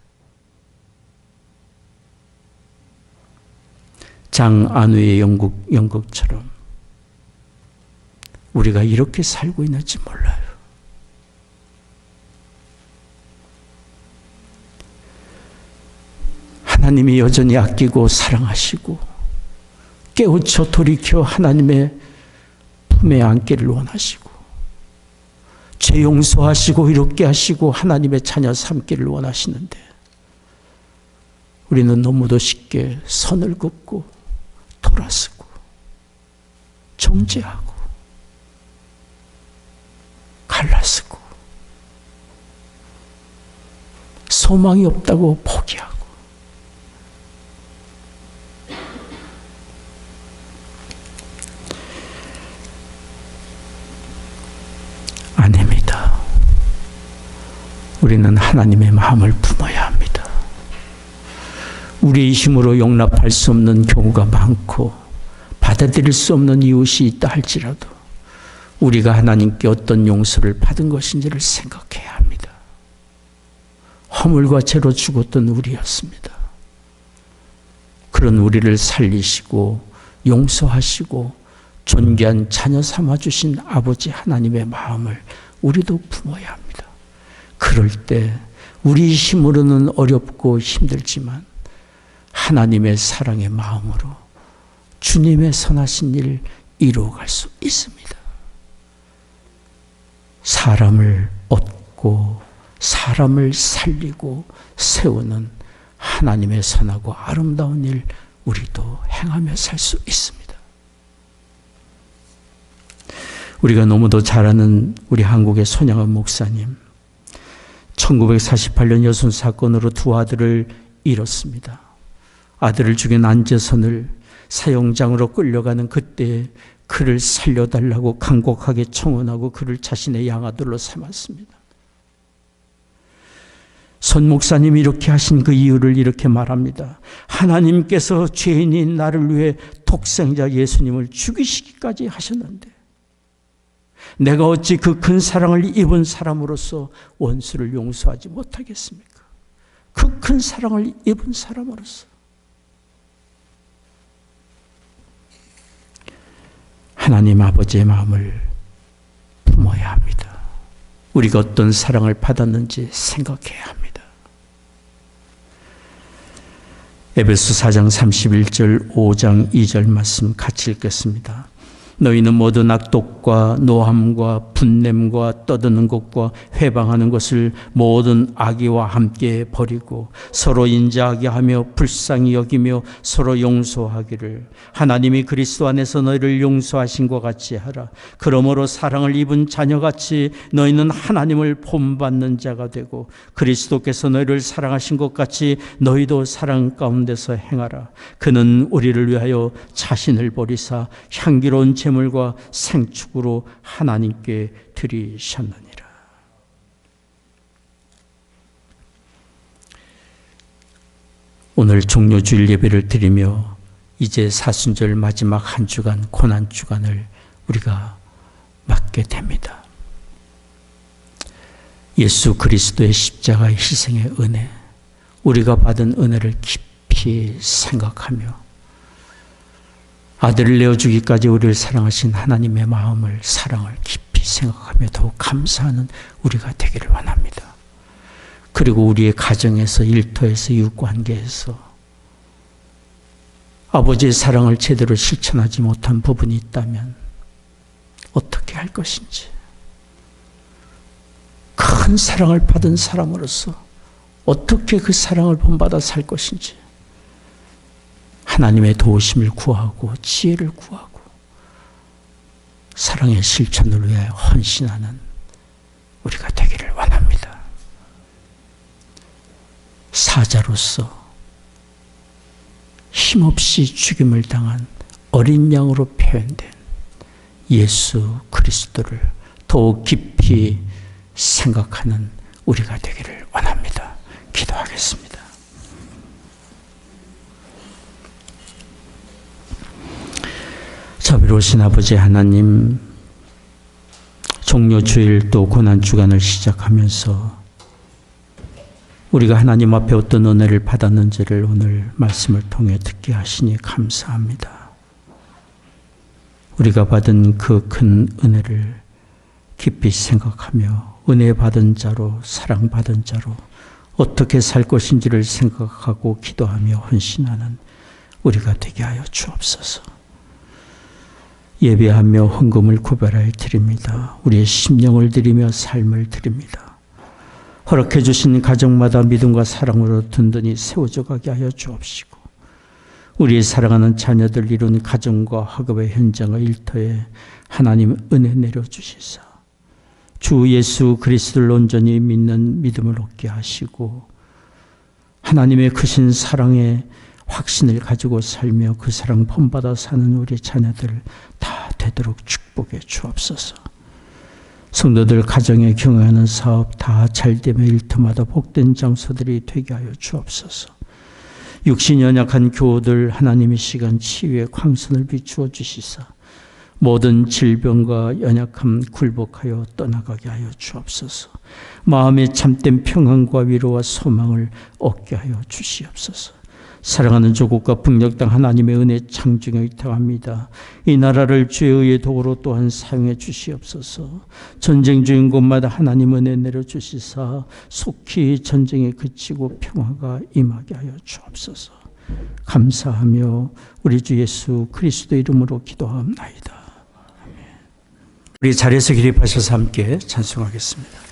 장 안우의 연극처럼 우리가 이렇게 살고 있는지 몰라요. 하나님이 여전히 아끼고 사랑하시고 깨우쳐 돌이켜 하나님의 품에 안기를 원하시고 죄 용서하시고 이롭게 하시고 하나님의 자녀 삼기를 원하시는데 우리는 너무도 쉽게 선을 긋고 돌아서고 정죄하고 갈라서고 소망이 없다고 포기하고 아닙니다. 우리는 하나님의 마음을 품어야 합니다. 우리의 힘으로 용납할 수 없는 경우가 많고 받아들일 수 없는 이웃이 있다 할지라도 우리가 하나님께 어떤 용서를 받은 것인지를 생각해야 합니다. 허물과 죄로 죽었던 우리였습니다. 그런 우리를 살리시고 용서하시고 존귀한 자녀 삼아주신 아버지 하나님의 마음을 우리도 품어야 합니다. 그럴 때 우리 힘으로는 어렵고 힘들지만 하나님의 사랑의 마음으로 주님의 선하신 일 이루어갈 수 있습니다. 사람을 얻고 사람을 살리고 세우는 하나님의 선하고 아름다운 일 우리도 행하며 살 수 있습니다. 우리가 너무도 잘 아는 우리 한국의 손양원 목사님, 1948년 여순 사건으로 두 아들을 잃었습니다. 아들을 죽인 안재선을 사형장으로 끌려가는 그때에 그를 살려달라고 간곡하게 청원하고 그를 자신의 양아들로 삼았습니다. 손 목사님이 이렇게 하신 그 이유를 이렇게 말합니다. 하나님께서 죄인인 나를 위해 독생자 예수님을 죽이시기까지 하셨는데 내가 어찌 그 큰 사랑을 입은 사람으로서 원수를 용서하지 못하겠습니까? 그 큰 사랑을 입은 사람으로서 하나님 아버지의 마음을 품어야 합니다. 우리가 어떤 사랑을 받았는지 생각해야 합니다. 에베소 4장 31절 5장 2절 말씀 같이 읽겠습니다. 너희는 모든 악독과 노함과 분냄과 떠드는 것과 회방하는 것을 모든 악의와 함께 버리고 서로 인자하게 하며 불쌍히 여기며 서로 용서하기를 하나님이 그리스도 안에서 너희를 용서하신 것 같이 하라. 그러므로 사랑을 입은 자녀같이 너희는 하나님을 본받는 자가 되고 그리스도께서 너희를 사랑하신 것 같이 너희도 사랑 가운데서 행하라. 그는 우리를 위하여 자신을 버리사 향기로운 제물과 생축으로 하나님께 드리셨느니라. 오늘 종료주일 예배를 드리며 이제 사순절 마지막 한 주간 고난 주간을 우리가 맞게 됩니다. 예수 그리스도의 십자가의 희생의 은혜, 우리가 받은 은혜를 깊이 생각하며 아들을 내어주기까지 우리를 사랑하신 하나님의 마음을 사랑을 깊이 생각하며 더욱 감사하는 우리가 되기를 원합니다. 그리고 우리의 가정에서 일터에서 이웃관계에서 아버지의 사랑을 제대로 실천하지 못한 부분이 있다면 어떻게 할 것인지, 큰 사랑을 받은 사람으로서 어떻게 그 사랑을 본받아 살 것인지 하나님의 도우심을 구하고 지혜를 구하고 사랑의 실천을 위해 헌신하는 우리가 되기를 원합니다. 사자로서 힘없이 죽임을 당한 어린 양으로 표현된 예수 그리스도를 더욱 깊이 생각하는 우리가 되기를 원합니다. 기도하겠습니다. 자비로우신 아버지 하나님, 종료주일 또 고난주간을 시작하면서 우리가 하나님 앞에 어떤 은혜를 받았는지를 오늘 말씀을 통해 듣게 하시니 감사합니다. 우리가 받은 그 큰 은혜를 깊이 생각하며 은혜 받은 자로, 사랑받은 자로 어떻게 살 것인지를 생각하고 기도하며 헌신하는 우리가 되게 하여 주옵소서. 예배하며 헌금을 구별하여 드립니다. 우리의 심령을 드리며 삶을 드립니다. 허락해 주신 가정마다 믿음과 사랑으로 든든히 세워져 가게 하여 주옵시고 우리의 사랑하는 자녀들 이룬 가정과 학업의 현장의 일터에 하나님 은혜 내려주시사 주 예수 그리스도를 온전히 믿는 믿음을 얻게 하시고 하나님의 크신 사랑에 확신을 가지고 살며 그 사랑 본받아 사는 우리 자녀들 다 되도록 축복해 주옵소서. 성도들 가정에 경영하는 사업 다 잘되며 일터마다 복된 장소들이 되게 하여 주옵소서. 육신 연약한 교우들 하나님의 시간 치유의 광선을 비추어 주시사 모든 질병과 연약함 굴복하여 떠나가게 하여 주옵소서. 마음에 참된 평안과 위로와 소망을 얻게 하여 주시옵소서. 사랑하는 조국과 북녘 땅 하나님의 은혜 창중에 의탁합니다. 이 나라를 주의 의의 도구로 또한 사용해 주시옵소서. 전쟁 중인 곳마다 하나님 은혜 내려주시사 속히 전쟁이 그치고 평화가 임하게 하여 주옵소서. 감사하며 우리 주 예수 그리스도 이름으로 기도하옵나이다. 아멘. 우리 자리에서 기립하셔서 함께 찬송하겠습니다.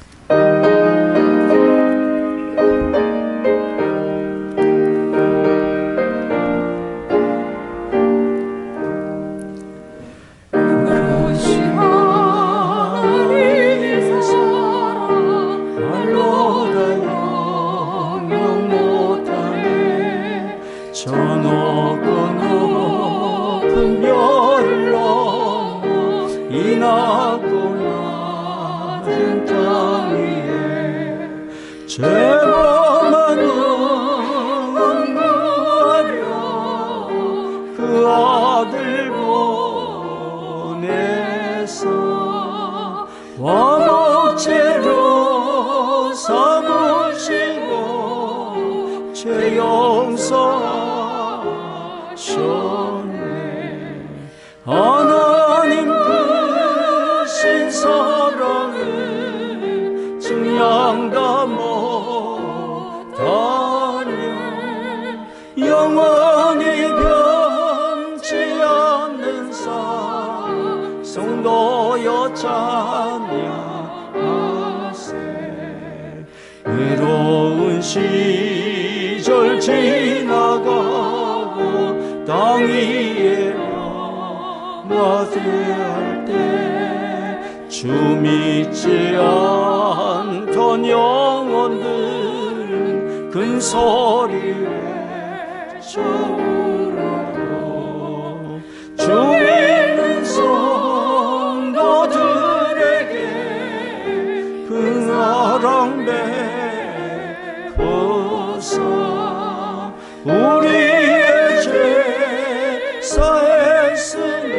외로운 시절 지나가고 땅 위에 나대할 때 주 믿지 않던 영혼들은 큰 소리에 쳐울어도 주 믿는 성도들에게 그 사랑 베푸사 우리의 죄 사했으니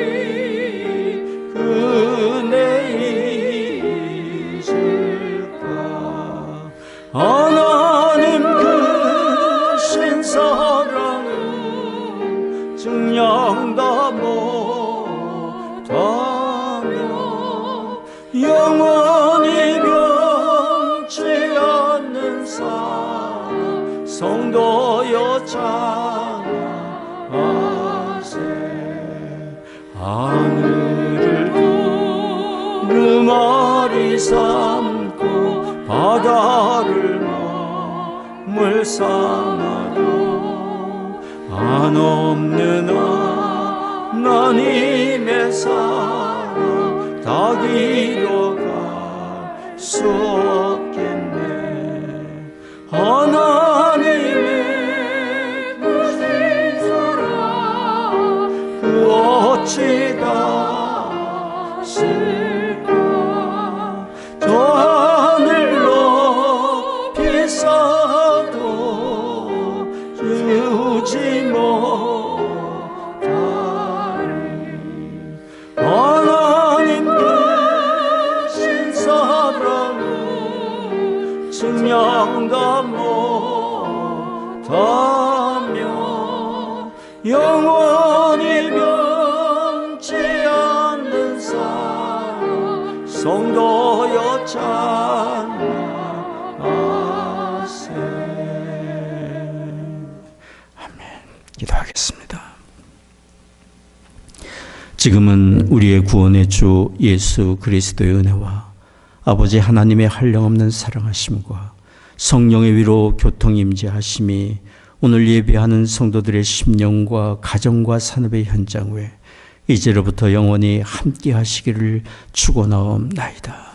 은혜 잊을까. 하나님 크신 사랑은 증량다 못하며 영원히 변치 않는 사랑 성도여 찬양하세. 하늘을 두루마리 삼고 바다를 머물 삼아도 한없는 하나님의 사랑 다 길어갈 수 없겠네. 하나님의 크신 사랑 그 어찌 다실까. 저 하늘 높이 쌓아도 지우지 못하리. 하나님 크신 사랑은 증량다 못하며 영원히 변치 않는 사랑 성도여 찬양하세. 아멘. 기도하겠습니다. 지금은 우리의 구원의 주 예수 그리스도의 은혜와 아버지 하나님의 한량없는 사랑하심과 성령의 위로 교통 임재하심이 오늘 예배하는 성도들의 심령과 가정과 산업의 현장 외 이제로부터 영원히 함께 하시기를 축원하옵나이다.